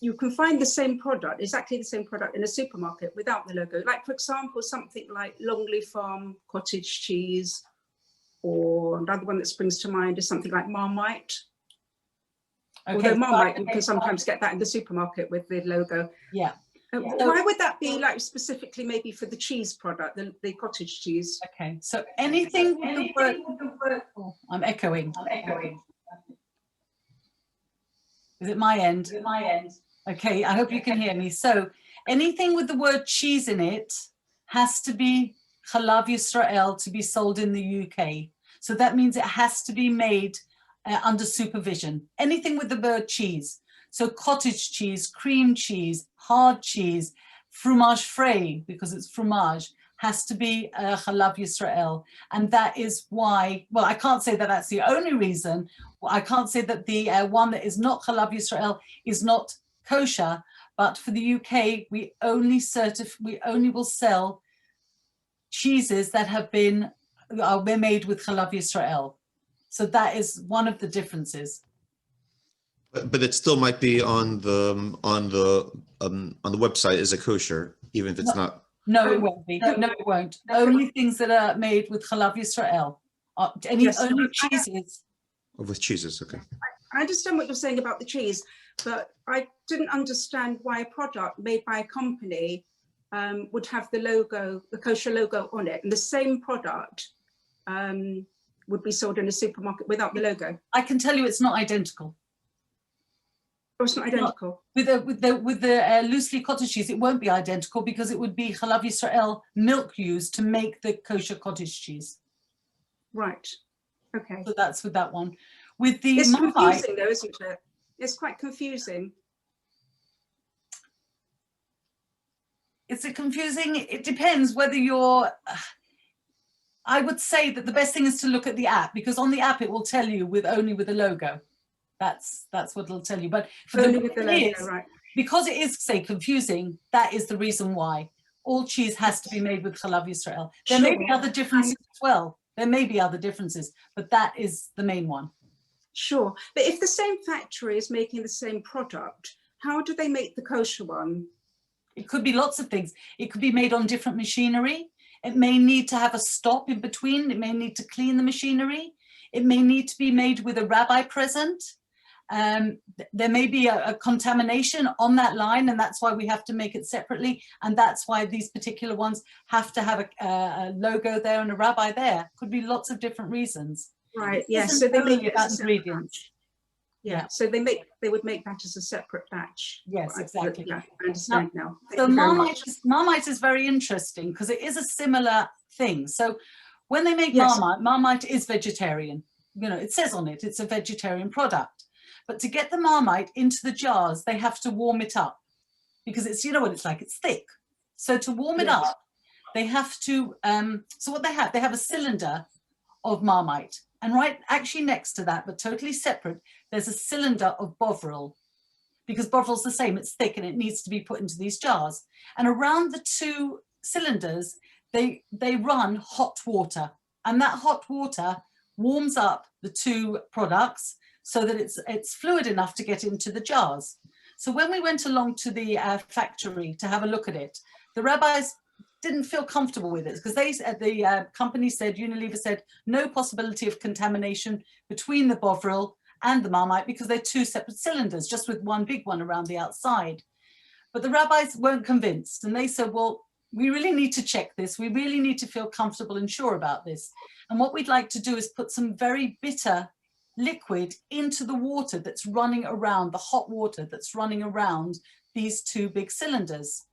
you can find the same product, exactly the same product in a supermarket without the logo. Like, for example, something like Longley Farm cottage cheese, or another one that springs to mind is something like Marmite. Okay, Although Marmite, you can sometimes get that in the supermarket with the logo. Yeah. Why would that be, like, specifically maybe for the cheese product, the cottage cheese? Okay, so anything with the word, oh, I'm echoing. Is it my end? Okay, I hope you can hear me. So anything with the word cheese in it has to be Chalav Yisrael to be sold in the UK. So that means it has to be made under supervision. Anything with the word cheese. So cottage cheese, cream cheese, hard cheese, fromage frais, because it's fromage, has to be Chalav Yisrael. And that is why, well, I can't say that that's the only reason. Well, I can't say that the one that is not Chalav Yisrael is not kosher, but for the UK, we only will sell cheeses that are made with Chalav Yisrael. So that is one of the differences. But it still might be on the website as a kosher, even if it's not. No, it won't be. No, it won't. Only things that are made with Chalav Yisrael. Only cheeses. Oh, with cheeses, okay. I understand what you're saying about the cheese, but I didn't understand why a product made by a company would have the logo, the kosher logo on it, and the same product would be sold in a supermarket without the logo. I can tell you it's not identical. Oh, it's not identical. With the loosely cottage cheese, it won't be identical because it would be Chalav Yisrael milk used to make the kosher cottage cheese. Right. Okay. So that's with that one. With the it's Marmite, confusing though, isn't it? It's quite confusing. It's confusing. It depends whether you're. I would say that the best thing is to look at the app, because on the app it will tell you only with the logo. That's what it'll tell you. But for Only the with the logo, right? Because it is, say, confusing, that is the reason why all cheese has to be made with Chalav Yisrael. There may be other differences as well. There may be other differences, but that is the main one. Sure. But if the same factory is making the same product, how do they make the kosher one? It could be lots of things. It could be made on different machinery. It may need to have a stop in between. It may need to clean the machinery. It may need to be made with a rabbi present. There may be a contamination on that line, and that's why we have to make it separately. And that's why these particular ones have to have a logo there and a rabbi there. Could be lots of different reasons. Right. Yes. So they make it about ingredients. Yeah. So they would make that as a separate batch. Yes, exactly. Yeah, I understand now. So Marmite is very interesting because it is a similar thing. So when they make Marmite is vegetarian. You know, it says on it, it's a vegetarian product. But to get the Marmite into the jars, they have to warm it up because it's, you know what it's like, it's thick. So to warm it up, they have to, so what they have a cylinder of Marmite. And right actually next to that, but totally separate, there's a cylinder of Bovril, because Bovril's the same, it's thick and it needs to be put into these jars. And around the two cylinders, they run hot water, and that hot water warms up the two products so that it's fluid enough to get into the jars. So when we went along to the factory to have a look at it, the rabbis didn't feel comfortable with it because the company said, Unilever said, no possibility of contamination between the Bovril and the Marmite because they're two separate cylinders, just with one big one around the outside. But the rabbis weren't convinced, and they said, well, we really need to check this. We really need to feel comfortable and sure about this. And what we'd like to do is put some very bitter liquid into the water that's running around, the hot water that's running around these two big cylinders.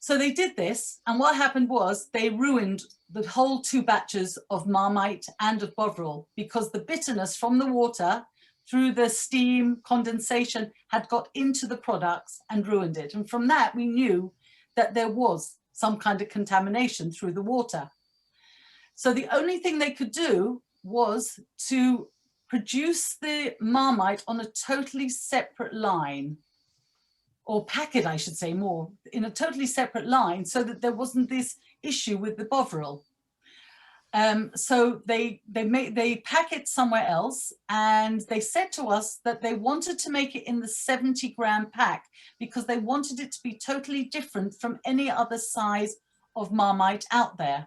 So they did this, and what happened was they ruined the whole two batches of Marmite and of Bovril because the bitterness from the water through the steam condensation had got into the products and ruined it. And from that, we knew that there was some kind of contamination through the water. So the only thing they could do was to produce the Marmite on a totally separate line or pack it, I should say, more in a totally separate line, so that there wasn't this issue with the Bovril. So they pack it somewhere else, and they said to us that they wanted to make it in the 70-gram pack because they wanted it to be totally different from any other size of Marmite out there.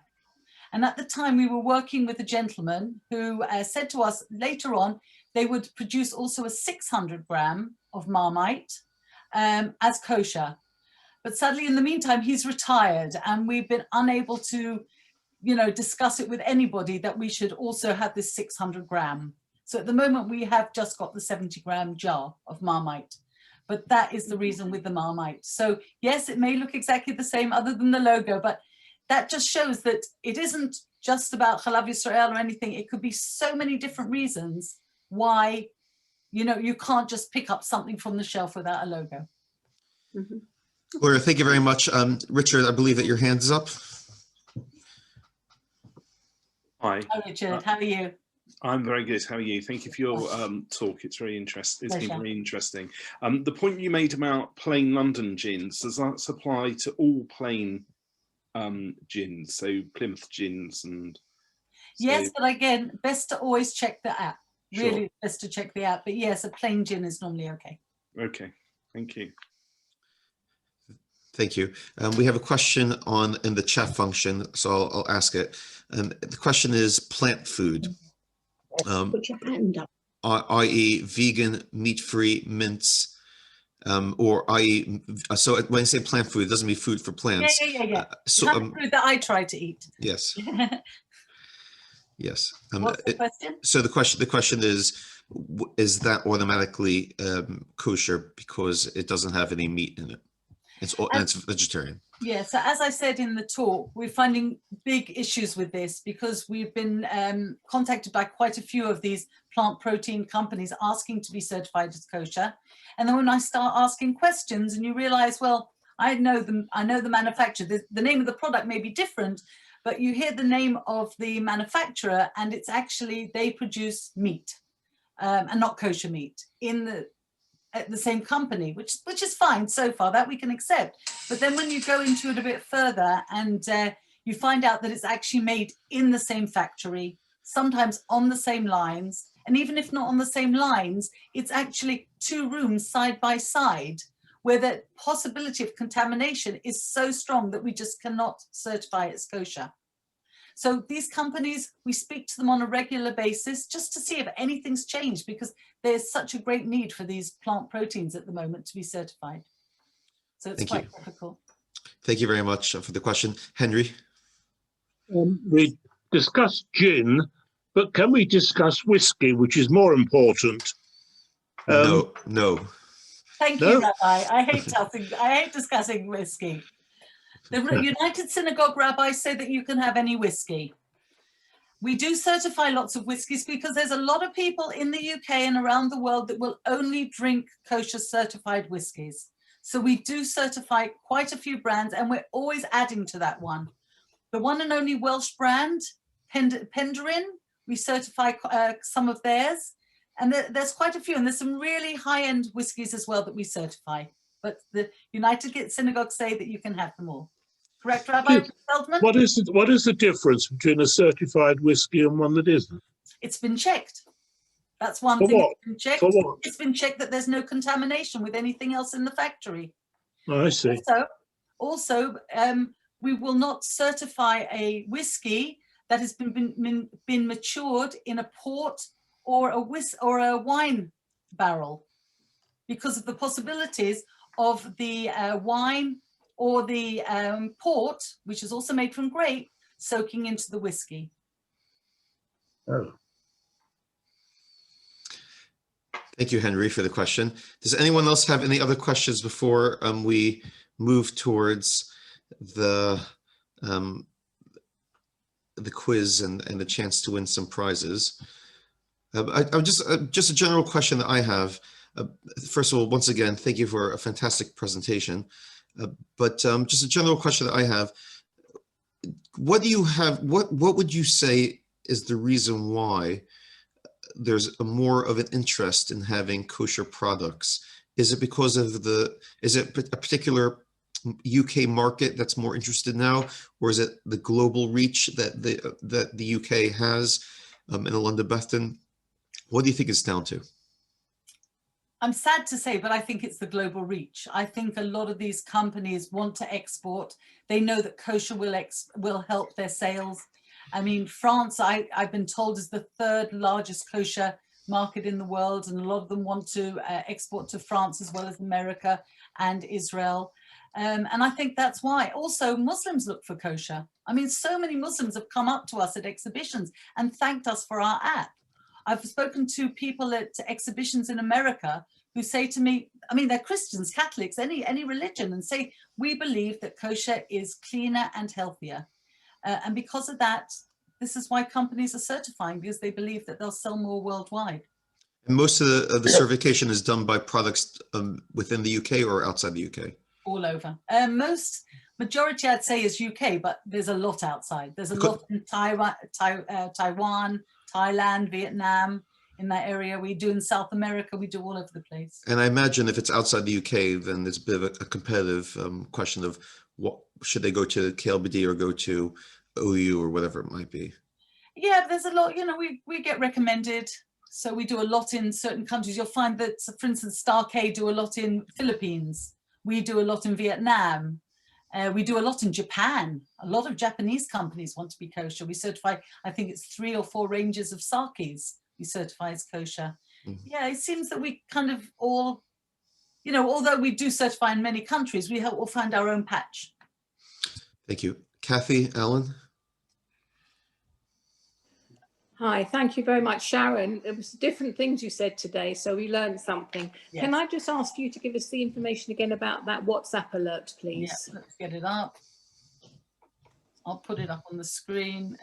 And at the time we were working with a gentleman who said to us later on they would produce also a 600-gram of Marmite as kosher. But sadly, in the meantime, he's retired, and we've been unable to, you know, discuss it with anybody that we should also have this 600-gram. So at the moment, we have just got the 70-gram jar of Marmite, but that is the reason with the Marmite. So yes, it may look exactly the same other than the logo, but that just shows that it isn't just about Chalav Yisrael or anything. It could be so many different reasons why, you know, you can't just pick up something from the shelf without a logo. Mm-hmm. Gloria, thank you very much. Richard, I believe that your hand is up. Hi. Hi, Richard. How are you? I'm very good. How are you? Thank you for your talk. It's very interesting. It's been very interesting. The point you made about plain London gins, does that apply to all plain gins? So Plymouth gins and... Yes, but again, best to always check the app. Sure. Really best to check the app. But yes, a plain gin is normally okay. Okay. Thank you. Thank you. We have a question in the chat function, so I'll ask it. The question is plant food, Put your hand up. i.e. vegan, meat-free, mince, or i.e. So when I say plant food, it doesn't mean food for plants. Yeah. So, the food that I try to eat. Yes. Yes. What's the question? So the question is that automatically kosher because it doesn't have any meat in it? And it's vegetarian. Yeah, so as I said in the talk, we're finding big issues with this because we've been contacted by quite a few of these plant protein companies asking to be certified as kosher. And then when I start asking questions and you realize, well, I know the manufacturer, the name of the product may be different, but you hear the name of the manufacturer and it's actually, they produce meat and not kosher meat at the same company, which is fine so far, that we can accept. But then when you go into it a bit further and you find out that it's actually made in the same factory, sometimes on the same lines, and even if not on the same lines, it's actually 2 rooms side by side where the possibility of contamination is so strong that we just cannot certify it as kosher. So these companies, we speak to them on a regular basis just to see if anything's changed, because there's such a great need for these plant proteins at the moment to be certified. So it's quite difficult. Thank you very much for the question. Henry? We discussed gin, but can we discuss whiskey, which is more important? No. Thank you, Rabbi. I hate discussing whiskey. The United Synagogue rabbis say that you can have any whiskey. We do certify lots of whiskies because there's a lot of people in the UK and around the world that will only drink kosher certified whiskies. So we do certify quite a few brands, and we're always adding to that one. The one and only Welsh brand, Penderyn, we certify some of theirs. And there's quite a few, and there's some really high-end whiskies as well that we certify. But the United Synagogue say that you can have them all. Correct, Rabbi Feldman? What is the difference between a certified whiskey and one that isn't? It's been checked. That's one For thing. what? It's been checked. For what? It's been checked that there's no contamination with anything else in the factory. Oh, I see. Also, we will not certify a whiskey that has been matured in a port or a wine barrel, because of the possibilities of the wine or the port, which is also made from grape, soaking into the whiskey. Oh. Thank you, Henry, for the question. Does anyone else have any other questions before we move towards the quiz and the chance to win some prizes? I'm just a general question that I have. First of all, once again, thank you for a fantastic presentation. But just a general question that I have: what do you have? What would you say is the reason why there's more of an interest in having kosher products Is it because of is it a particular UK market that's more interested now, or is it the global reach that the UK has in the London Bethton? What do you think it's down to? I'm sad to say, but I think it's the global reach. I think a lot of these companies want to export. They know that kosher will help their sales. I mean, France, I've been told, is the 3rd largest kosher market in the world, and a lot of them want to export to France as well as America and Israel. And I think that's why. Also, Muslims look for kosher. I mean, so many Muslims have come up to us at exhibitions and thanked us for our app. I've spoken to people at exhibitions in America who say to me, I mean, they're Christians, Catholics, any religion, and say, we believe that kosher is cleaner and healthier. And because of that, this is why companies are certifying, because they believe that they'll sell more worldwide. And most of the certification is done by products within the UK or outside the UK? All over. Majority I'd say is UK, but there's a lot outside. There's a lot in Taiwan, Thailand, Vietnam, in that area. We do in South America, we do all over the place. And I imagine if it's outside the UK, then it's a bit of a competitive question of what should they go to KLBD or go to OU or whatever it might be. Yeah, there's a lot, you know, we get recommended. So we do a lot in certain countries. You'll find that, for instance, Star K do a lot in Philippines. We do a lot in Vietnam. We do a lot in Japan. A lot of Japanese companies want to be kosher. We certify, I think it's 3 or 4 ranges of sakis we certify as kosher. Mm-hmm. Yeah, it seems that we kind of all, you know, although we do certify in many countries, we all find our own patch. Thank you. Kathy, Alan? Hi, thank you very much, Sharon. It was different things you said today, so we learned something. Yes. Can I just ask you to give us the information again about that WhatsApp alert, please? Yeah, let's get it up. I'll put it up on the screen.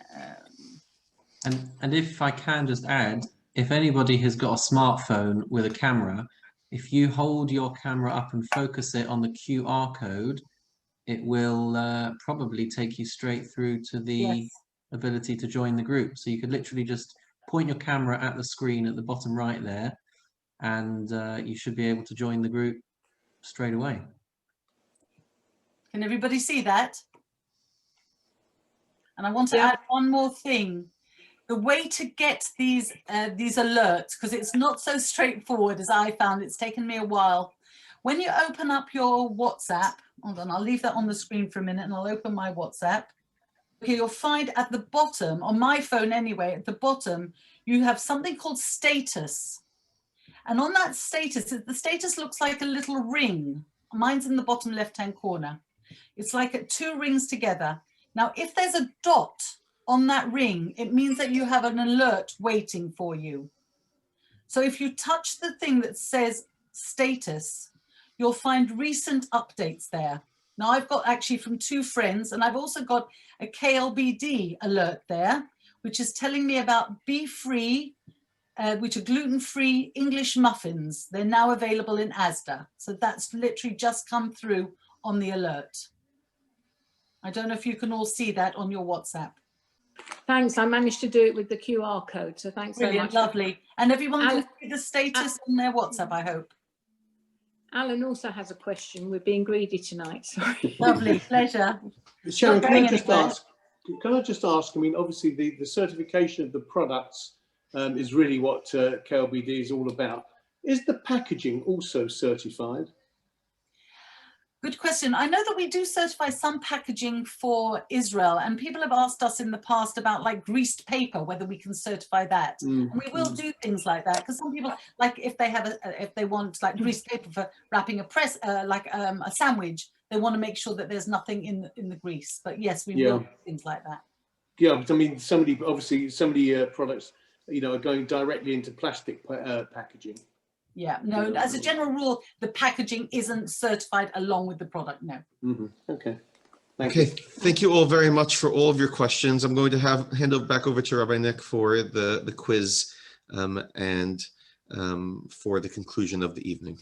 And if I can just add, if anybody has got a smartphone with a camera, if you hold your camera up and focus it on the QR code, it will probably take you straight through to the ability to join the group. So you could literally just point your camera at the screen at the bottom right there, and you should be able to join the group straight away. Can everybody see that? And I want to add one more thing. The way to get these alerts, because it's not so straightforward as I found, it's taken me a while. When you open up your WhatsApp, hold on, I'll leave that on the screen for a minute and I'll open my WhatsApp. Okay, you'll find at the bottom, on my phone anyway, at the bottom, you have something called status. And on that status, the status looks like a little ring. Mine's in the bottom left-hand corner. It's like 2 rings together. Now, if there's a dot on that ring, it means that you have an alert waiting for you. So if you touch the thing that says status, you'll find recent updates there. Now I've got actually from 2 friends, and I've also got a KLBD alert there, which is telling me about bee-free, which are gluten-free English muffins. They're now available in Asda. So that's literally just come through on the alert. I don't know if you can all see that on your WhatsApp. Thanks, I managed to do it with the QR code, so thanks very much. Lovely. And everyone can see the status on their WhatsApp, I hope. Alan also has a question. We're being greedy tonight, sorry. Lovely, pleasure. Sharon, can I just ask, I mean, obviously the certification of the products is really what KLBD is all about. Is the packaging also certified? Good question. I know that we do certify some packaging for Israel, and people have asked us in the past about like greased paper, whether we can certify that. And we will do things like that, because some people, like if they have if they want like greased paper for wrapping a sandwich, they want to make sure that there's nothing in the grease. But yes, we will do things like that. Yeah, but I mean, some of the products, you know, are going directly into plastic packaging. Yeah, no, as a general rule, the packaging isn't certified along with the product, no. Okay. Thank you all very much for all of your questions. I'm going to hand it back over to Rabbi Nick for the quiz and for the conclusion of the evening.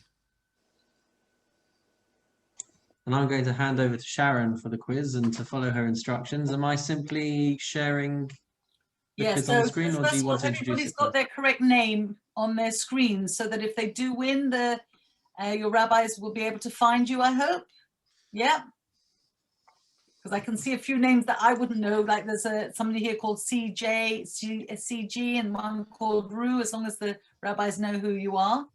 And I'm going to hand over to Sharon for the quiz and to follow her instructions. Am I simply sharing the quiz on the screen, or do you want to introduce it? Everybody's got their correct name on their screen, so that if they do win the Your rabbis will be able to find you, I hope. Yeah. Because I can see a few names that I wouldn't know, like there's somebody here called CG and one called Ru, as long as the rabbis know who you are.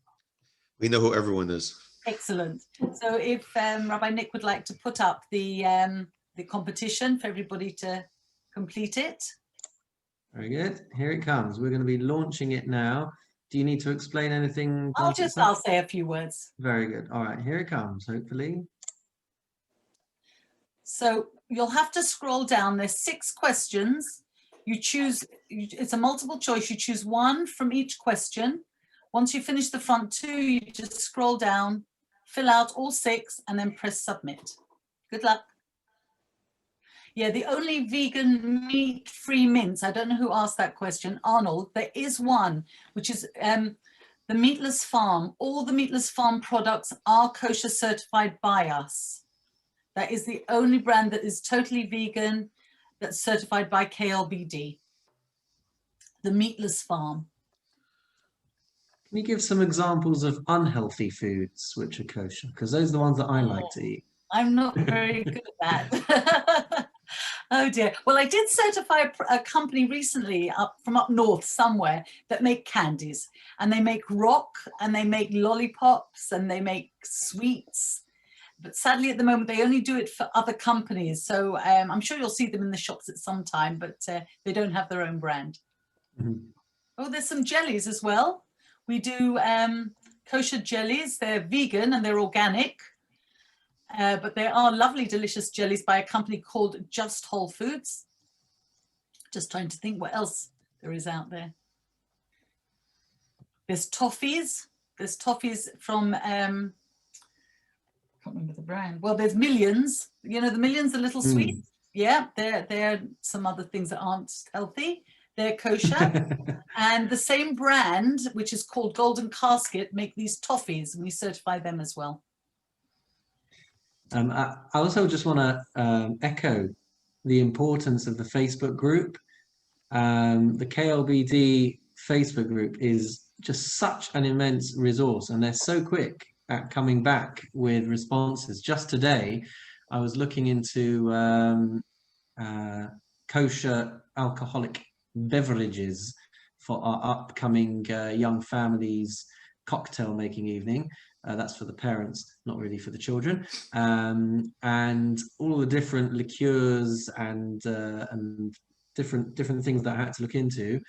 We know who everyone is. Excellent. So if Rabbi Nick would like to put up the competition for everybody to complete it. Very good. Here it comes. We're going to be launching it now. Do you need to explain anything? I'll say a few words. Very good. All right, here it comes, hopefully. So you'll have to scroll down. There's 6 questions. You choose, it's a multiple choice. You choose one from each question. Once you finish the front 2, you just scroll down, fill out all 6, and then press submit. Good luck. Yeah, the only vegan meat-free mince, I don't know who asked that question, Arnold, there is one, which is the Meatless Farm. All the Meatless Farm products are kosher certified by us. That is the only brand that is totally vegan, that's certified by KLBD. The Meatless Farm. Can you give some examples of unhealthy foods which are kosher? Because those are the ones that I like to eat. I'm not very good at that. Oh dear. Well, I did certify a company recently from up north somewhere that make candies, and they make rock, and they make lollipops, and they make sweets. But sadly, at the moment, they only do it for other companies. So I'm sure you'll see them in the shops at some time, but they don't have their own brand. Mm-hmm. Oh, there's some jellies as well. We do kosher jellies. They're vegan and they're organic. But there are lovely, delicious jellies by a company called Just Whole Foods. Just trying to think what else there is out there. There's toffees. There's toffees from, I can't remember the brand. Well, there's Millions. You know, the Millions, the little sweets. Yeah, they're some other things that aren't healthy. They're kosher. And the same brand, which is called Golden Casket, make these toffees, and we certify them as well. I also just want to echo the importance of the Facebook group. The KLBD Facebook group is just such an immense resource, and they're so quick at coming back with responses. Just today, I was looking into kosher alcoholic beverages for our upcoming young families cocktail making evening. That's for the parents, not really for the children. And all the different liqueurs and different things that I had to look into,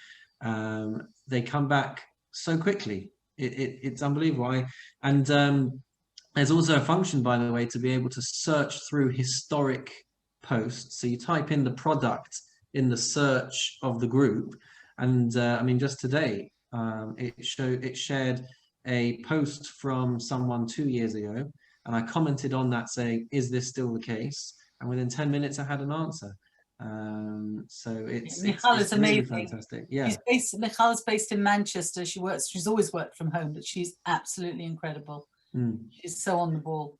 they come back so quickly. It's unbelievable. There's also a function, by the way, to be able to search through historic posts. So you type in the product in the search of the group, and I mean, just today, it shared a post from someone 2 years ago, and I commented on that saying, is this still the case? And within 10 minutes I had an answer. So it's amazing. Really fantastic. Yeah, Michal is based in Manchester. She's always worked from home, but she's absolutely incredible. She's so on the ball.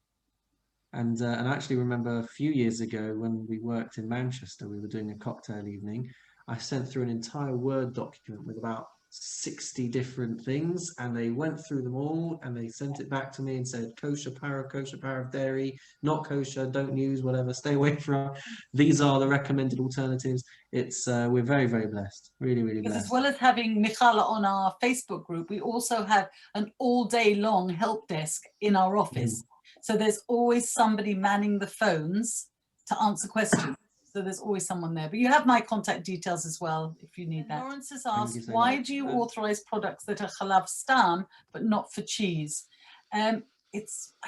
And I actually remember a few years ago when we worked in Manchester, we were doing a cocktail evening. I sent through an entire Word document with about 60 different things, and they went through them all and they sent it back to me and said, kosher power of dairy, not kosher, don't use, whatever, stay away from. These are the recommended alternatives. It's we're very, very blessed, really, really blessed. As well as having Michal on our Facebook group, we also have an all day long help desk in our office. So there's always somebody manning the phones to answer questions. So there's always someone there. But you have my contact details as well if you need that. Lawrence has asked, why do you authorize products that are halav stam but not for cheese? I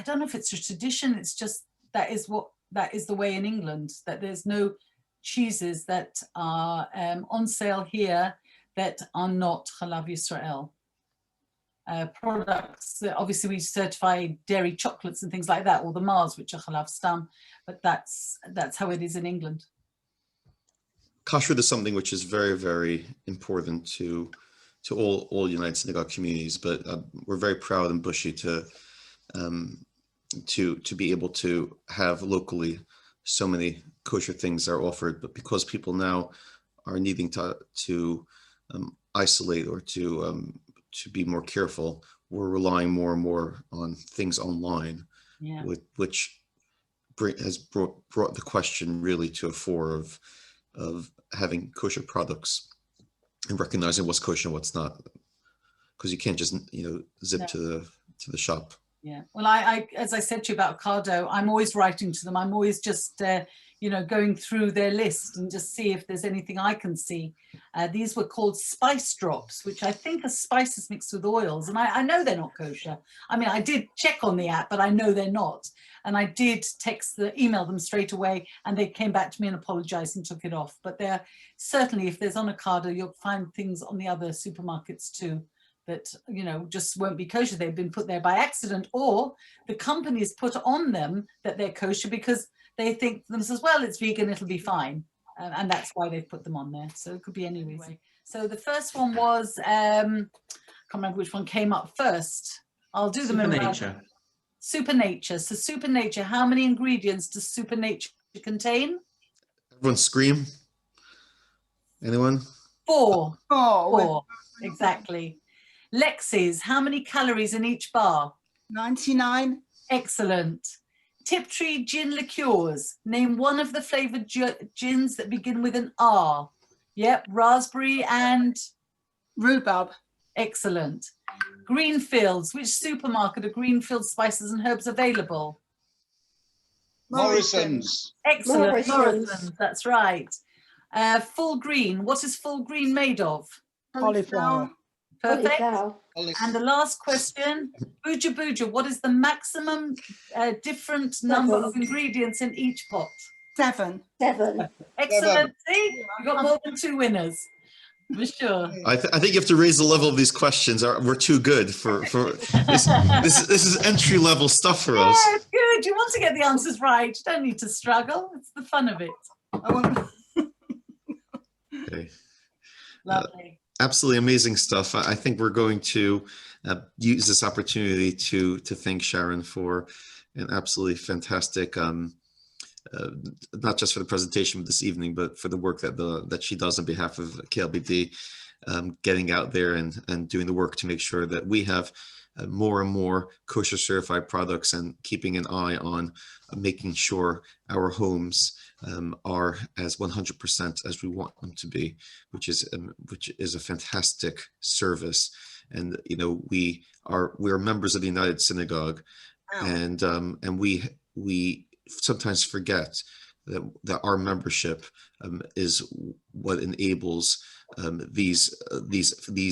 don't know if it's a tradition. It's just that is the way in England, that there's no cheeses that are on sale here that are not halav Yisrael. Products that obviously we certify dairy chocolates and things like that, or the Mars, which are halav stam, but that's how it is in England. Kashrut is something which is very, very important to all United Synagogue communities, but we're very proud and bushy to be able to have locally so many kosher things are offered. But because people now are needing to isolate or to be more careful, we're relying more and more on things online, Yeah. which has brought the question really to a fore of having kosher products and recognizing what's kosher and what's not, because you can't just zip to the shop. Yeah, well, I as I said to you about Ocado, I'm always writing to them. I'm always just going through their list and just see if there's anything I can see. These were called spice drops, which I think are spices mixed with oils, and I know they're not kosher. I mean, I did check on the app, but I know they're not. And I did email them straight away, and they came back to me and apologized and took it off. But they're certainly, if there's on Ocado, you'll find things on the other supermarkets too that just won't be kosher. They've been put there by accident, or the companies put on them that they're kosher because they think to themselves, well, it's vegan, it'll be fine, and that's why they've put them on there. So it could be any reason. So the first one was I can't remember which one came up first. I'll do them in Supernature. Supernature. So Supernature, how many ingredients does Supernature contain? Everyone scream. Anyone? 4. 4. Exactly. Lexi's, how many calories in each bar? 99. Excellent. Tiptree gin liqueurs. Name one of the flavored gins that begin with an R. Yep, raspberry and rhubarb. Excellent. Greenfields. Which supermarket are Greenfield spices and herbs available? Morrison's. Excellent. Morrison's. That's right. Full green. What is full green made of? Cauliflower. Perfect. And the last question, Booja Booja, what is the maximum different number of ingredients in each pot? 7. Excellent. See, you got more than 2 winners, for sure. I think you have to raise the level of these questions. We're too good for this. This is entry level stuff for us. Yeah, good. You want to get the answers right. You don't need to struggle. It's the fun of it. Okay. Lovely. Absolutely amazing stuff. I think we're going to use this opportunity to thank Sharon for an absolutely fantastic, not just for the presentation this evening, but for the work that she does on behalf of KLBD, getting out there and doing the work to make sure that we have more and more kosher certified products and keeping an eye on making sure our homes are as 100% as we want them to be, which is a fantastic service. And we are members of the United Synagogue, and we sometimes forget that our membership is what enables these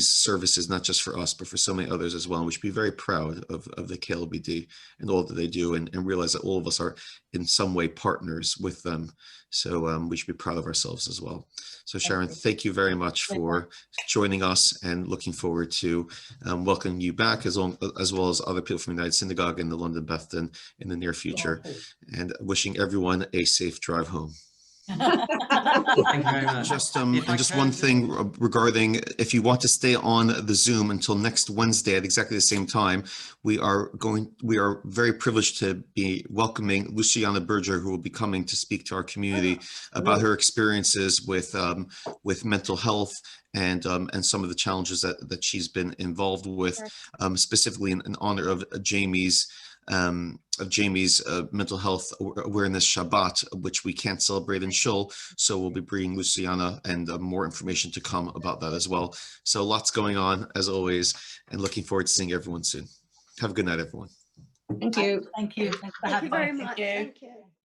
services, not just for us, but for so many others as well. And we should be very proud of the KLBD and all that they do, and realize that all of us are in some way partners with them. So we should be proud of ourselves as well. So Sharon, thank you very much for joining us, and looking forward to welcoming you back, as well as other people from the United Synagogue and the London Bethlehem in the near future, and wishing everyone a safe drive home. Thank you very much. Just one thing regarding, if you want to stay on the Zoom until next Wednesday at exactly the same time, we are very privileged to be welcoming Luciana Berger, who will be coming to speak to our community about her experiences with mental health and some of the challenges that she's been involved with, specifically in honor of Jamie's mental health awareness Shabbat, which we can't celebrate in Shul. So we'll be bringing Luciana and more information to come about that as well. So lots going on as always, and looking forward to seeing everyone soon. Have a good night, everyone. Thank you. Thank you. Thanks for having us. Thank you very much. Thank you.